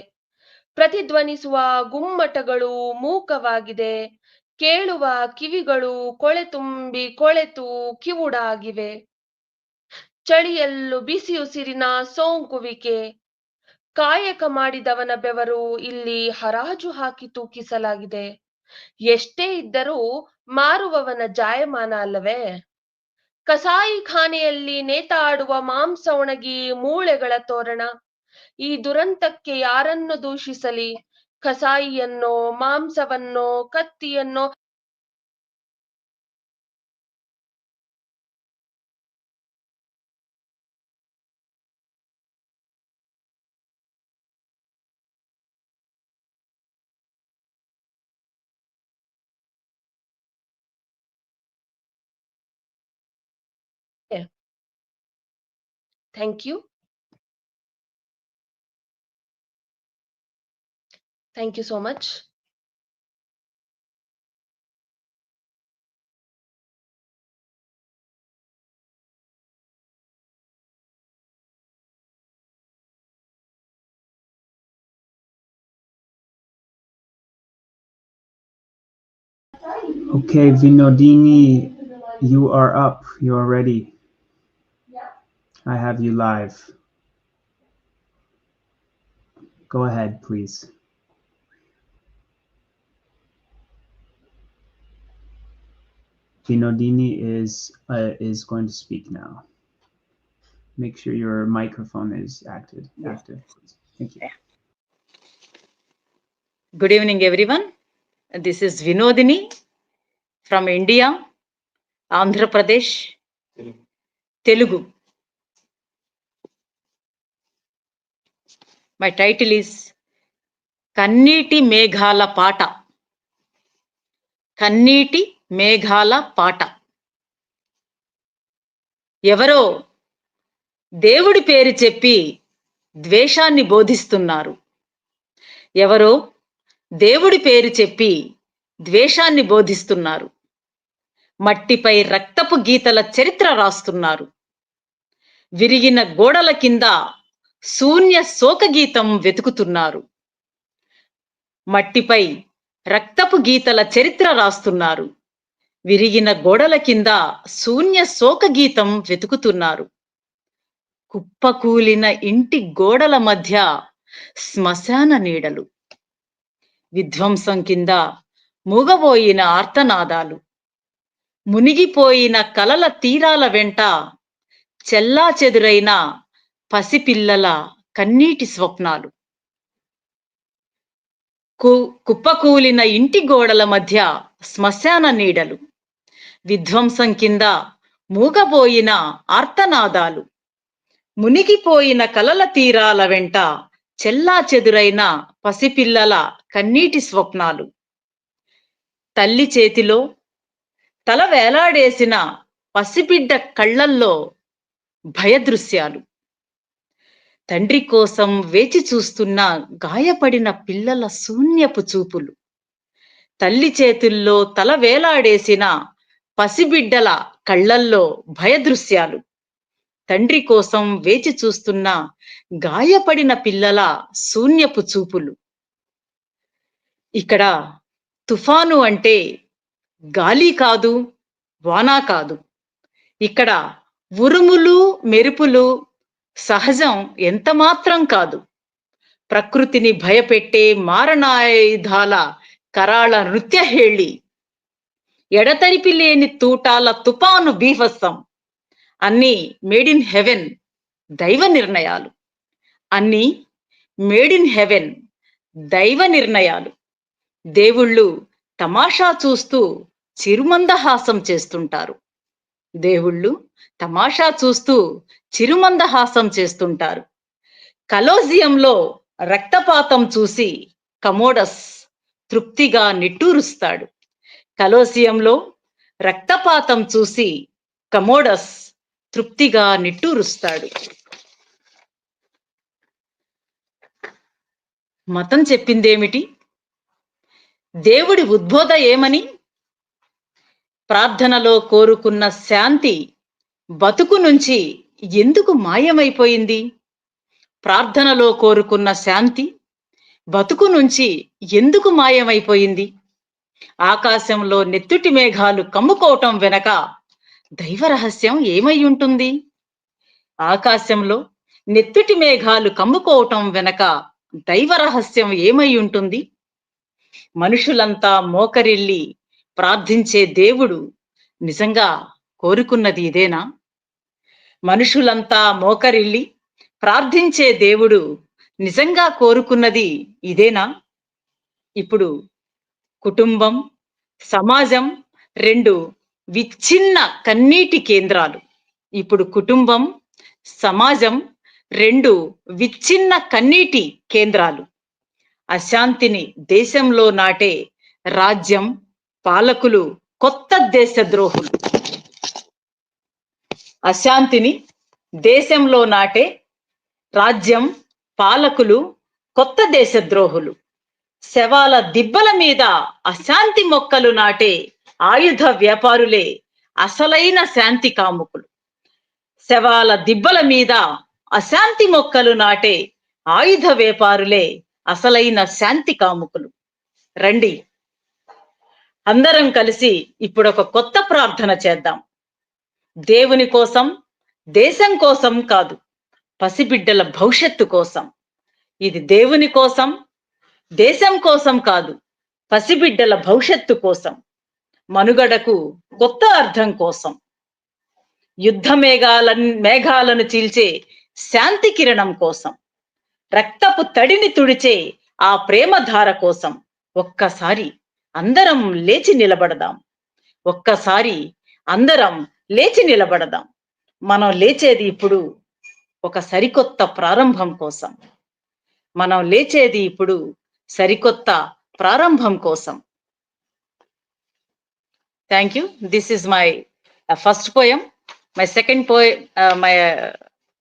[SPEAKER 13] ಪ್ರತಿಧ್ವನಿಸುವ ಗುಮ್ಮಟಗಳು ಮೂಕವಾಗಿದೆ. ಕೇಳುವ ಕಿವಿಗಳು ಕೊಳೆತು ಕಿವುಡಾಗಿವೆ. ಚಳಿಯಲ್ಲೂ ಬಿಸಿಯುಸಿರಿನ ಸೋಂಕುವಿಕೆ. ಕಾಯಕ ಮಾಡಿದವನ ಬೆವರು ಇಲ್ಲಿ ಹರಾಜು ಹಾಕಿ ತೂಕಿಸಲಾಗಿದೆ. ಎಷ್ಟೇ ಇದ್ದರೂ ಮಾರುವವನ ಜಾಯಮಾನ ಅಲ್ಲವೇ? ಕಸಾಯಿ ಖಾನೆಯಲ್ಲಿ ನೇತಾಡುವ ಮಾಂಸ ಒಣಗಿ ಮೂಳೆಗಳ ತೋರಣ. ಈ ದುರಂತಕ್ಕೆ ಯಾರನ್ನು ದೂಷಿಸಲಿ? ಕಸಾಯಿಯನ್ನೋ, ಮಾಂಸವನ್ನೋ, ಕತ್ತಿಯನ್ನೋ? Thank you. Thank you so much.
[SPEAKER 9] Okay, Vinodini, you are up. You are ready. I have you live. Go ahead, please. Vinodini is going to speak now. Make sure your microphone is active. Thank you.
[SPEAKER 14] Good evening, everyone. This is Vinodini from India, Andhra Pradesh, Telugu. My title is Kanniti Meghala Pata. Kanniti Meghala Pata. ఎవరో దేవుడి పేరు చెప్పి ద్వేషాన్ని బోధిస్తున్నారు. ఎవరో దేవుడి పేరు చెప్పి ద్వేషాన్ని బోధిస్తున్నారు. మట్టిపై రక్తపు గీతల చరిత్ర రాస్తున్నారు. విరిగిన గోడల కింద శూన్య శోకగీతం వెతుకుతున్నారు. మట్టిపై రక్తపు గీతల చరిత్ర రాస్తున్నారు. విరిగిన గోడల కింద శూన్య శోకగీతం వెతుకుతున్నారు. కుప్పకూలిన ఇంటి గోడల మధ్య శ్మశాన నీడలు. విధ్వంసం కింద మూగబోయిన ఆర్తనాదాలు, మునిగిపోయిన కలల తీరాల వెంట చెల్లాచెదురైన పసిపిల్లల కన్నీటి స్వప్నాలు, కుప్పకూలిన ఇంటి గోడల మధ్య శ్మశాన నీడలు, విధ్వంసం కింద మూగబోయిన ఆర్తనాదాలు, మునిగిపోయిన కలల తీరాల వెంట చెల్లాచెదురైన పసిపిల్లల కన్నీటి స్వప్నాలు, తల్లి చేతిలో తల వేలాడేసిన పసిబిడ్డ కళ్ళల్లో భయదృశ్యాలు, తండ్రి కోసం వేచి చూస్తున్న గాయపడిన పిల్లల శూన్యపు చూపులు, తల్లి చేతుల్లో తల వేలాడేసిన పసిబిడ్డల కళ్ళల్లో భయదృశ్యాలు, తండ్రి కోసం వేచి చూస్తున్న గాయపడిన పిల్లల శూన్యపు చూపులు. ఇక్కడ తుఫాను అంటే గాలి కాదు, వాన కాదు. ఇక్కడ ఉరుములు మెరుపులు సహజం ఎంత మాత్రం కాదు. ప్రకృతిని భయపెట్టే మారణాయుధాల కరాళ నృత్యహేళి, ఎడతెరిపి లేని తూటాల తుపాను బీభత్సం. అన్నీ మేడ్ ఇన్ హెవెన్ దైవ నిర్ణయాలు. అన్నీ మేడ్ ఇన్ హెవెన్ దైవ నిర్ణయాలు. దేవుళ్ళు తమాషా చూస్తూ చిరుమందహాసం చేస్తుంటారు. దేవుళ్ళు తమాషా చూస్తూ చిరుమందహాసం చేస్తుంటారు. కలోజియంలో రక్తపాతం చూసి కమోడస్ తృప్తిగా నిట్టూరుస్తాడు. కలోసియంలో రక్తపాతం చూసి కమోడస్ తృప్తిగా నిట్టూరుస్తాడు. మతం చెప్పిందేమిటి? దేవుడి ఉద్బోధ ఏమని? ప్రార్థనలో కోరుకున్న శాంతి బతుకు నుంచి ఎందుకు మాయమైపోయింది? ప్రార్థనలో కోరుకున్న శాంతి బతుకు నుంచి ఎందుకు మాయమైపోయింది? ఆకాశంలో నెత్తుటి మేఘాలు కమ్ముకోవటం వెనక దైవ రహస్యం ఏమై ఉంటుంది? ఆకాశంలో నెత్తుటి మేఘాలు కమ్ముకోవటం వెనక దైవ రహస్యం ఏమై ఉంటుంది? మనుషులంతా మోకరిల్లి ప్రార్థించే దేవుడు నిజంగా కోరుకున్నది ఇదేనా? మనుషులంతా మోకరిల్లి ప్రార్థించే దేవుడు నిజంగా కోరుకున్నది ఇదేనా? ఇప్పుడు కుటుంబం, సమాజం రెండు విచ్ఛిన్న కన్నీటి కేంద్రాలు. ఇప్పుడు కుటుంబం, సమాజం రెండు విచ్ఛిన్న కన్నీటి కేంద్రాలు. అశాంతిని దేశంలో నాటే రాజ్యం, పాలకులు కొత్త దేశద్రోహులు. అశాంతిని దేశంలో నాటే రాజ్యం, పాలకులు కొత్త దేశద్రోహులు. శవాల దిబ్బల మీద అశాంతి మొక్కలు నాటే ఆయుధ వ్యాపారులే అసలైన శాంతి కాముకులు. శవాల దిబ్బల మీద అశాంతి మొక్కలు నాటే ఆయుధ వ్యాపారులే అసలైన శాంతి కాముకులు. రండి, అందరం కలిసి ఇప్పుడు ఒక కొత్త ప్రార్థన చేద్దాం. దేవుని కోసం, దేశం కోసం కాదు, పసిబిడ్డల భవిష్యత్తు కోసం. ఇది దేవుని కోసం, దేశం కోసం కాదు, పసిబిడ్డల భవిష్యత్తు కోసం, మనుగడకు కొత్త అర్థం కోసం. యుద్ధ మేఘాలను చీల్చే శాంతి కిరణం కోసం, రక్తపు తడిని తుడిచే ఆ ప్రేమధార కోసం ఒక్కసారి అందరం లేచి నిలబడదాం. ఒక్కసారి అందరం లేచి నిలబడదాం. మనం లేచేది ఇప్పుడు ఒక సరికొత్త ప్రారంభం కోసం. మనం లేచేది ఇప్పుడు సరికొత్త ప్రారంభం కోసం. Thank you. This is my first poem. My second poem,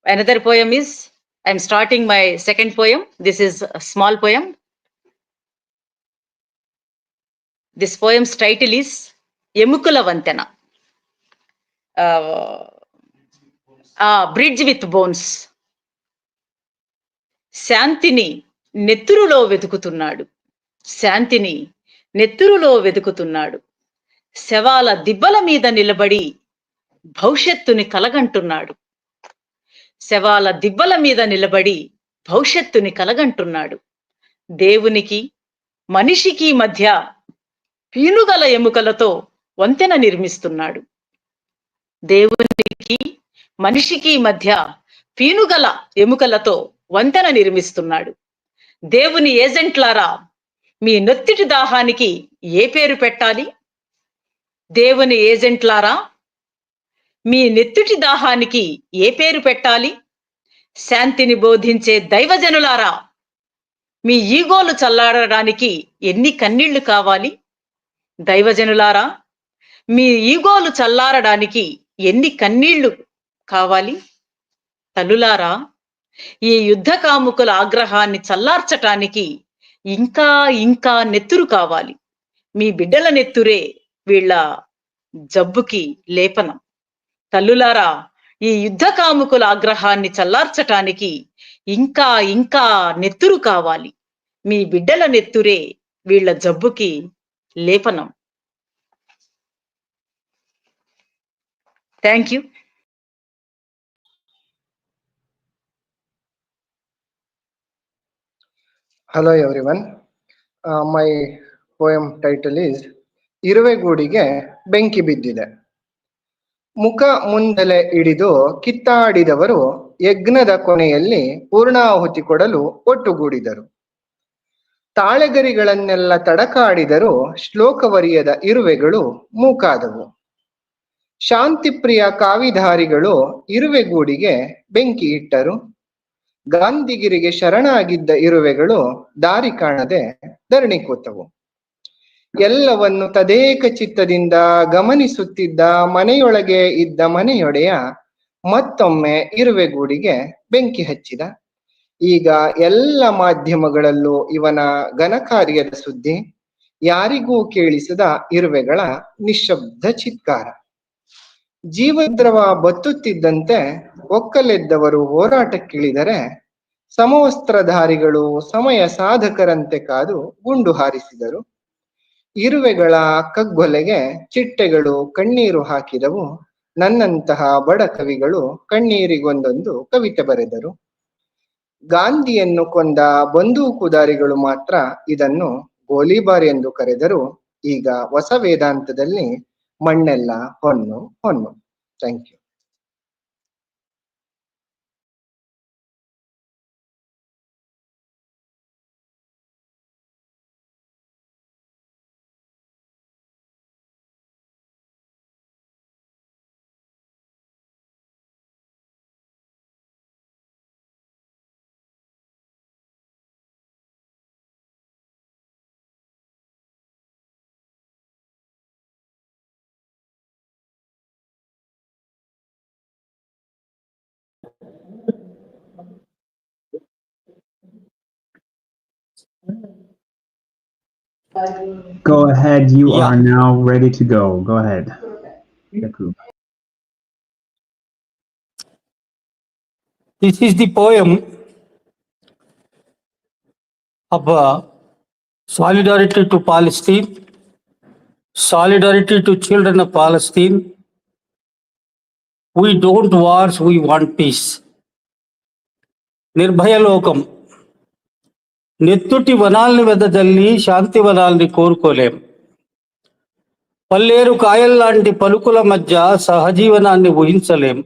[SPEAKER 14] another poem is, I'm starting my second poem. This is a small poem. This poem's title is Emukula Vantena, Bridge with Bones. శాంతిని నెత్తురులో వెతుకుతున్నాడు, శాంతిని నెత్తురులో వెతుకుతున్నాడు. శవాల దిబ్బల మీద నిలబడి భవిష్యత్తుని కలగంటున్నాడు. శవాల దిబ్బల మీద నిలబడి భవిష్యత్తుని కలగంటున్నాడు. దేవునికి మనిషికి మధ్య పీనుగల ఎముకలతో వంతెన నిర్మిస్తున్నాడు. దేవునికి మనిషికి మధ్య పీనుగల ఎముకలతో వంతెన నిర్మిస్తున్నాడు. దేవుని ఏజెంట్లారా, మీ నొత్తిటి దాహానికి ఏ పేరు పెట్టాలి? దేవుని ఏజెంట్లారా, మీ నెత్తుటి దాహానికి ఏ పేరు పెట్టాలి? శాంతిని బోధించే దైవజనులారా, మీ ఈగోలు చల్లారడానికి ఎన్ని కన్నీళ్లు కావాలి? దైవజనులారా, మీ ఈగోలు చల్లారడానికి ఎన్ని కన్నీళ్లు కావాలి? తల్లులారా, ఈ యుద్ధ కాముకుల ఆగ్రహాన్ని చల్లార్చటానికి ఇంకా ఇంకా నెత్తురు కావాలి. మీ బిడ్డల నెత్తురే వీళ్ళ జబ్బుకి లేపనం. తల్లులారా, ఈ యుద్ధ కాముకుల ఆగ్రహాన్ని చల్లార్చటానికి ఇంకా ఇంకా నెత్తురు కావాలి. మీ బిడ్డల నెత్తురే వీళ్ళ జబ్బుకి లేపనం. Thank you.
[SPEAKER 15] Hello everyone. My poem title is ಇರುವೆಗೂಡಿಗೆ ಬೆಂಕಿ ಬಿದ್ದಿದೆ. ಮುಖ ಮುಂದಲೆ ಹಿಡಿದು ಕಿತ್ತಾಡಿದವರು ಯಜ್ಞದ ಕೊನೆಯಲ್ಲಿ ಪೂರ್ಣಾಹುತಿ ಕೊಡಲು ಒಟ್ಟುಗೂಡಿದರು. ತಾಳೆಗರಿಗಳನ್ನೆಲ್ಲ ತಡಕಾಡಿದರೂ ಶ್ಲೋಕವರಿಯದ ಇರುವೆಗಳು ಮೂಕಾದವು. ಶಾಂತಿಪ್ರಿಯ ಕಾವಿಧಾರಿಗಳು ಇರುವೆಗೂಡಿಗೆ ಬೆಂಕಿ ಇಟ್ಟರು. ಗಾಂಧಿಗಿರಿಗೆ ಶರಣಾಗಿದ್ದ ಇರುವೆಗಳು ದಾರಿ ಕಾಣದೆ ಧರಣಿ ಕೂತವು. ಎಲ್ಲವನ್ನು ತದೇಕ ಚಿತ್ತದಿಂದ ಗಮನಿಸುತ್ತಿದ್ದ ಮನೆಯೊಳಗೆ ಇದ್ದ ಮನೆಯೊಡೆಯ ಮತ್ತೊಮ್ಮೆ ಇರುವೆಗೂಡಿಗೆ ಬೆಂಕಿ ಹಚ್ಚಿದ. ಈಗ ಎಲ್ಲ ಮಾಧ್ಯಮಗಳಲ್ಲೂ ಇವನ ಘನಕಾರ್ಯದ ಸುದ್ದಿ, ಯಾರಿಗೂ ಕೇಳಿಸದ ಇರುವೆಗಳ ನಿಶ್ಶಬ್ದ ಚಿತ್ಕಾರ. ಜೀವದ್ರವ ಬತ್ತುತ್ತಿದ್ದಂತೆ ಒಕ್ಕಲೆದ್ದವರು ಹೋರಾಟಕ್ಕಿಳಿದರೆ ಸಮವಸ್ತ್ರಧಾರಿಗಳು ಸಮಯ ಸಾಧಕರಂತೆ ಕಾದು ಗುಂಡು ಹಾರಿಸಿದರು. ಇರುವೆಗಳ ಕಗ್ಗೊಲೆಗೆ ಚಿಟ್ಟೆಗಳು ಕಣ್ಣೀರು ಹಾಕಿದವು. ನನ್ನಂತಹ ಬಡ ಕವಿಗಳು ಕಣ್ಣೀರಿಗೊಂದೊಂದು ಕವಿತೆ ಬರೆದರು. ಗಾಂಧಿಯನ್ನು ಕೊಂದ ಬಂದೂಕುದಾರಿಗಳು ಮಾತ್ರ ಇದನ್ನು ಗೋಲಿಬಾರ್ ಎಂದು ಕರೆದರು. ಈಗ ಹೊಸ ವೇದಾಂತದಲ್ಲಿ ಮಣ್ಣೆಲ್ಲ ಹೊನ್ನು ಹೊನ್ನು. Thank you.
[SPEAKER 9] Go ahead. You are now ready to go. Go ahead. Yakub.
[SPEAKER 16] This is the poem of solidarity to Palestine, solidarity to children of Palestine. We don't wars, we want peace. Nirbhaya లోకం. నెత్తుటి వనాల్ని వెదజల్లి శాంతి వనాల్ని కోరుకోలేం. పల్లేరు కాయల్లాంటి పలుకుల మధ్య సహజీవనాన్ని ఊహించలేం.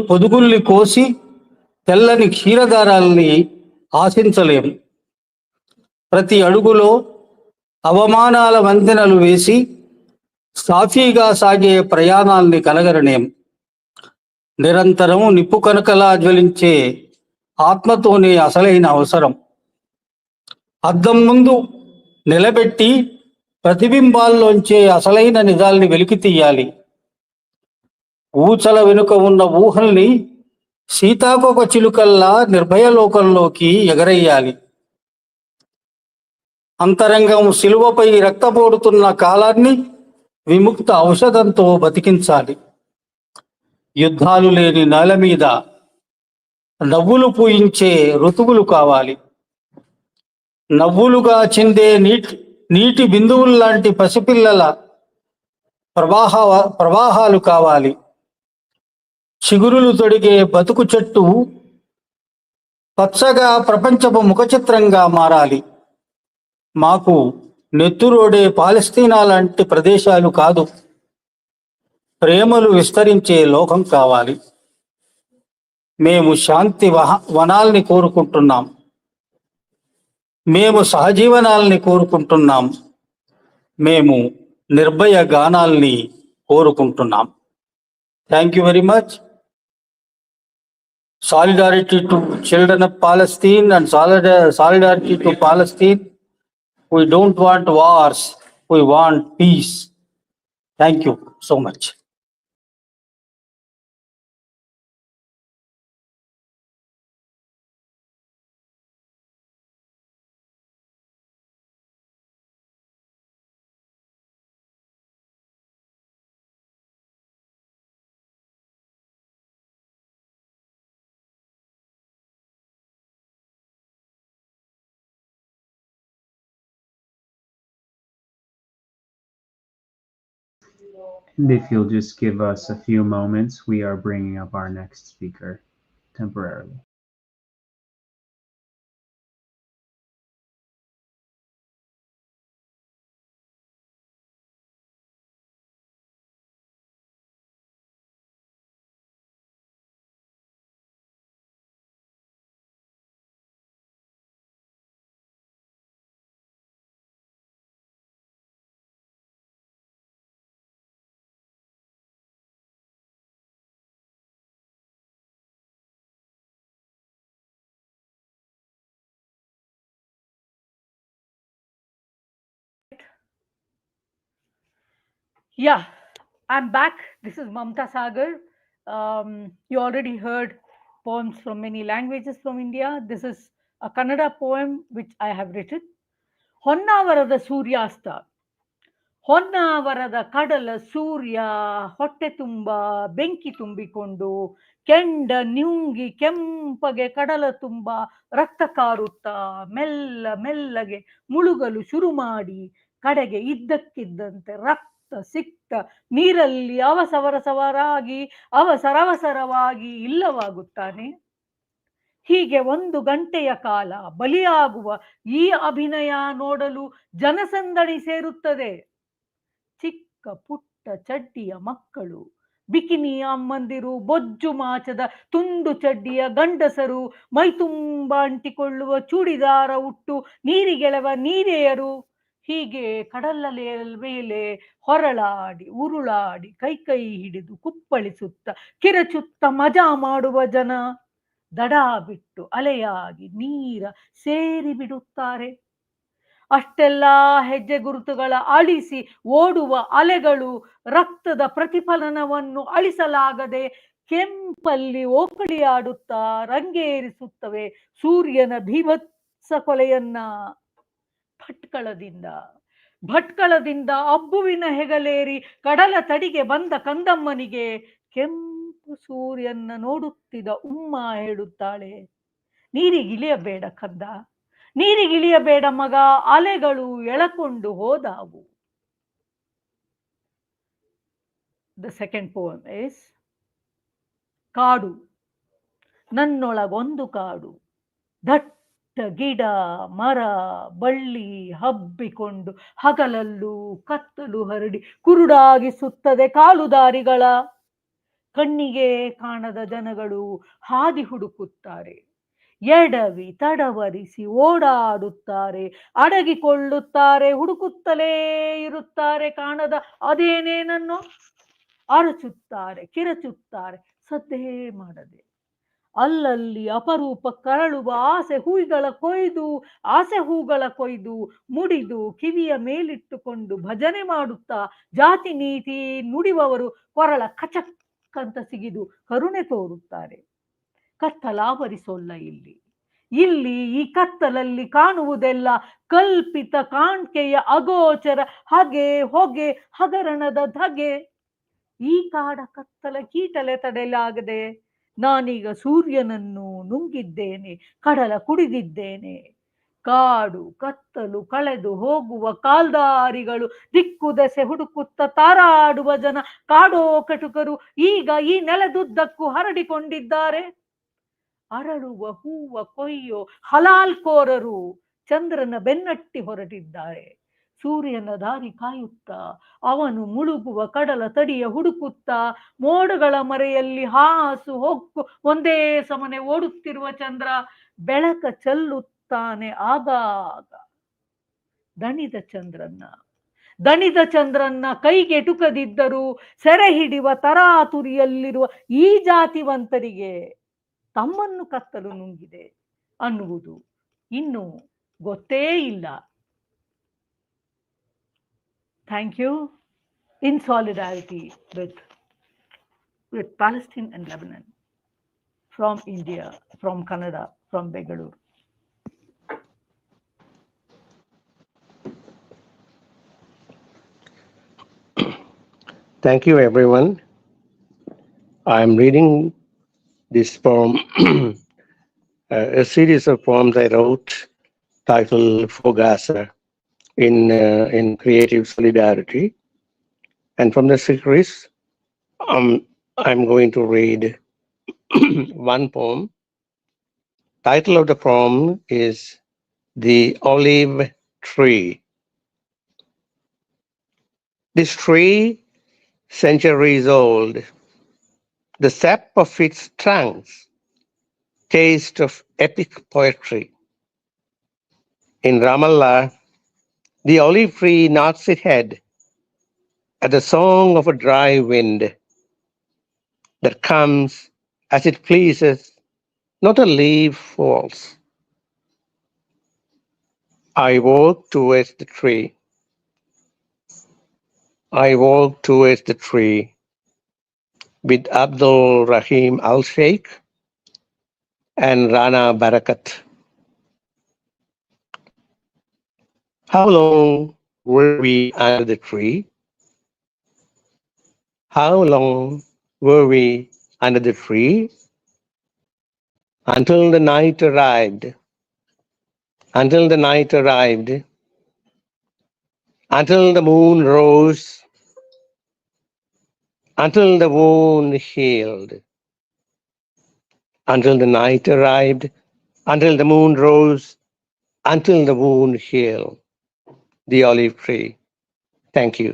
[SPEAKER 16] పొదుగుల్ని కోసి తెల్లని క్షీరదారాల్ని ఆశించలేం. ప్రతి అడుగులో అవమానాల వంతెనలు వేసి సాఫీగా సాగే ప్రయాణాల్ని కలగరనేం. నిరంతరం నిప్పు కనకలా జ్వలించే ఆత్మతోనే అసలైన అవసరం. అద్దం ముందు నిలబెట్టి ప్రతిబింబాల్లోంచే అసలైన నిజాల్ని వెలికి తీయాలి. ఊచల వెనుక ఉన్న ఊహల్ని సీతాకోక చిలుకల్లా నిర్భయ లోకంలోకి ఎగరయ్యాలి. అంతరంగం శిలువపై రక్తపోడుతున్న కాలాన్ని విముక్త ఔషధంతో బతికించాలి. యుద్ధాలు లేని నేల మీద నవ్వులు పూయించే ఋతువులు కావాలి. నవ్వులుగా చిందే నీటి బిందువుల్లాంటి పసిపిల్లల ప్రవాహాలు కావాలి. చిగురులు తొడిగే బతుకు చెట్టు పచ్చగా ప్రపంచపు ముఖచిత్రంగా మారాలి. మాకు నెత్తురోడే పాలస్తీనా లాంటి ప్రదేశాలు కాదు, ప్రేమలు విస్తరించే లోకం కావాలి. మేము శాంతి వనాల్ని కోరుకుంటున్నాం, మేము సహజీవనాల్ని కోరుకుంటున్నాం, మేము నిర్భయ గానాల్ని కోరుకుంటున్నాం. Thank you very much. Solidarity to children of Palestine and solidarity to Palestine. We don't want wars, we want peace. Thank you so much.
[SPEAKER 9] And if you'll just give us a few moments, we are bringing up our next speaker temporarily.
[SPEAKER 3] Yeah, I'm back. This is Mamta Sagar. You already heard poems from many languages from India. This is a Kannada poem which I have written. ಹೊನ್ನಾವರದ ಸೂರ್ಯಾಸ್ತ. ಹೊನ್ನಾವರದ ಕಡಲ ಸೂರ್ಯ ಹೊಟ್ಟೆ ತುಂಬ ಬೆಂಕಿ ತುಂಬಿಕೊಂಡು ಕೆಂಡ ನ್ಯುಂಗಿ ಕೆಂಪಗೆ ಕಡಲ ತುಂಬ ರಕ್ತ ಕಾರುತ್ತಾ ಮೆಲ್ಲ ಮೆಲ್ಲಗೆ ಮುಳುಗಲು ಶುರು ಮಾಡಿ ಕಡೆಗೆ ಇದ್ದಕ್ಕಿದ್ದಂತೆ ರಕ್ತ ಸಿಕ್ತ ನೀರಲ್ಲಿ ಅವಸರವಸರವಾಗಿ ಇಲ್ಲವಾಗುತ್ತಾನೆ. ಹೀಗೆ 1 ಗಂಟೆಯ ಕಾಲ ಬಲಿಯಾಗುವ ಈ ಅಭಿನಯ ನೋಡಲು ಜನಸಂದಣಿ ಸೇರುತ್ತದೆ. ಚಿಕ್ಕ ಪುಟ್ಟ ಚಡ್ಡಿಯ ಮಕ್ಕಳು, ಬಿಕಿನಿ ಅಮ್ಮಂದಿರು, ಬೊಜ್ಜು ಮಾಚದ ತುಂಡು ಚಡ್ಡಿಯ ಗಂಡಸರು, ಮೈತುಂಬ ಅಂಟಿಕೊಳ್ಳುವ ಚೂಡಿದಾರ ಉಟ್ಟು ನೀರಿಗೆಳೆವ ನೀರೆಯರು, ಹೀಗೆ ಕಡಲ ಮೇಲೆ ಹೊರಳಾಡಿ ಉರುಳಾಡಿ ಕೈ ಹಿಡಿದು ಕುಪ್ಪಳಿಸುತ್ತ ಕಿರಚುತ್ತ ಮಜಾ ಮಾಡುವ ಜನ ದಡ ಬಿಟ್ಟು ಅಲೆಯಾಗಿ ನೀರ ಸೇರಿ ಬಿಡುತ್ತಾರೆ. ಅಷ್ಟೆಲ್ಲ ಹೆಜ್ಜೆ ಗುರುತುಗಳ ಅಳಿಸಿ ಓಡುವ ಅಲೆಗಳು ರಕ್ತದ ಪ್ರತಿಫಲನವನ್ನು ಅಳಿಸಲಾಗದೆ ಕೆಂಪಲ್ಲಿ ಓಕಳಿಯಾಡುತ್ತಾ ರಂಗೇರಿಸುತ್ತವೆ ಸೂರ್ಯನ ಭೀಭತ್ಸ ಕೊಲೆಯನ್ನ. ಭಟ್ಕಳದಿಂದ ಅಬ್ಬುವಿನ ಹೆಗಲೇರಿ ಕಡಲ ತಡಿಗೆ ಬಂದ ಕಂದಮ್ಮನಿಗೆ ಕೆಂಪು ಸೂರ್ಯನ ನೋಡುತ್ತಿದ್ದ ಉಮ್ಮ ಹೇಳುತ್ತಾಳೆ, ನೀರಿಗಿಳಿಯಬೇಡ ಕಂದ, ನೀರಿಗಿಳಿಯಬೇಡ ಮಗ, ಅಲೆಗಳು ಎಳಕೊಂಡು ಹೋದಾವು. The second poem is ಕಾಡು. ನನ್ನೊಳಗೊಂದು ಕಾಡು, ದಟ್ಟ ಗಿಡ ಮರ ಬಳ್ಳಿ ಹಬ್ಬಿಕೊಂಡು ಹಗಲಲ್ಲೂ ಕತ್ತಲು ಹರಡಿ ಕುರುಡಾಗಿಸುತ್ತದೆ ಕಾಲುದಾರಿಗಳ. ಕಣ್ಣಿಗೆ ಕಾಣದ ಜನಗಳು ಹಾದಿ ಹುಡುಕುತ್ತಾರೆ, ಎಡವಿ ತಡವರಿಸಿ ಓಡಾಡುತ್ತಾರೆ, ಅಡಗಿಕೊಳ್ಳುತ್ತಾರೆ, ಹುಡುಕುತ್ತಲೇ ಇರುತ್ತಾರೆ ಕಾಣದ ಅದೇನೇನನ್ನು. ಅರಚುತ್ತಾರೆ, ಕಿರಚುತ್ತಾರೆ, ಸದ್ದೇ ಮಾಡದೆ. ಅಲ್ಲಲ್ಲಿ ಅಪರೂಪ ಕರಳುವ ಆಸೆ ಹೂಗಳ ಕೊಯ್ದು ಮುಡಿದು ಕಿವಿಯ ಮೇಲಿಟ್ಟುಕೊಂಡು ಭಜನೆ ಮಾಡುತ್ತಾ ಜಾತಿ ನೀತಿ ನುಡಿಯುವವರು ಕೊರಳ ಕಚಕ್ ಅಂತ ಸಿಗಿದು ಕರುಣೆ ತೋರುತ್ತಾರೆ. ಕತ್ತಲಾವರಿಸೋಲ್ಲ ಇಲ್ಲಿ ಈ ಕತ್ತಲಲ್ಲಿ ಕಾಣುವುದೆಲ್ಲ ಕಲ್ಪಿತ ಕಾಣ್ಕೆಯ ಅಗೋಚರ ಹೊಗೆ ಹಗರಣದ ಧಗೆ. ಈ ಕಾಡ ಕತ್ತಲ ಕೀಟಲೆ ತಡೆಯಲಾಗದೆ ನಾನೀಗ ಸೂರ್ಯನನ್ನು ನುಂಗಿದ್ದೇನೆ, ಕಡಲ ಕುಡಿದಿದ್ದೇನೆ. ಕಾಡು ಕತ್ತಲು ಕಳೆದು ಹೋಗುವ ಕಾಲ್ದಾರಿಗಳು ದಿಕ್ಕು ದೆಸೆ ಹುಡುಕುತ್ತ ತಾರಾಡುವ ಜನ ಕಾಡೋ ಕಟುಕರು ಈಗ ಈ ನೆಲದುದ್ದಕ್ಕೂ ಹರಡಿಕೊಂಡಿದ್ದಾರೆ. ಅರಳುವ ಹೂವ ಕೊಯ್ಯೋ ಹಲಾಲ್ಕೋರರು ಚಂದ್ರನ ಬೆನ್ನಟ್ಟಿ ಹೊರಟಿದ್ದಾರೆ. ಸೂರ್ಯನ ದಾರಿ ಕಾಯುತ್ತಾ, ಅವನು ಮುಳುಗುವ ಕಡಲ ತಡಿಯ ಹುಡುಕುತ್ತಾ, ಮೋಡಗಳ ಮರೆಯಲ್ಲಿ ಹಾಸು ಹೊಕ್ಕು ಒಂದೇ ಸಮನೆ ಓಡುತ್ತಿರುವ ಚಂದ್ರ ಬೆಳಕ ಚೆಲ್ಲುತ್ತಾನೆ ಆಗಾಗ. ದಣಿದ ಚಂದ್ರನ್ನ ಕೈಗೆಟುಕದಿದ್ದರೂ ಸೆರೆ ಹಿಡಿಯುವ ತರಾತುರಿಯಲ್ಲಿರುವ ಈ ಜಾತಿವಂತರಿಗೆ ತಮ್ಮನ್ನು ಕತ್ತಲು ನುಂಗಿದೆ ಅನ್ನುವುದು ಇನ್ನೂ ಗೊತ್ತೇ ಇಲ್ಲ. Thank you. In solidarity with Palestine and Lebanon, from India, from Canada, from Bengaluru.
[SPEAKER 17] Thank you, everyone. I'm reading this poem, a series of poems I wrote titled For Gaza in creative solidarity. And from the series, I'm going to read one poem. Title of the poem is The Olive Tree. This tree, centuries old, the sap of its trunks, taste of epic poetry. In Ramallah, the olive tree nods its head at the song of a dry wind that comes as it pleases, not a leaf falls. I walk towards the tree. I walk towards the tree with Abdul Rahim Al-Sheikh and Rana Barakat. How long were we under the tree? How long were we under the tree? Until the night arrived. Until the night arrived. Until the moon rose. Until the wound healed. Until the night arrived. Until the moon rose. Until the wound healed. The olive tree. Thank you.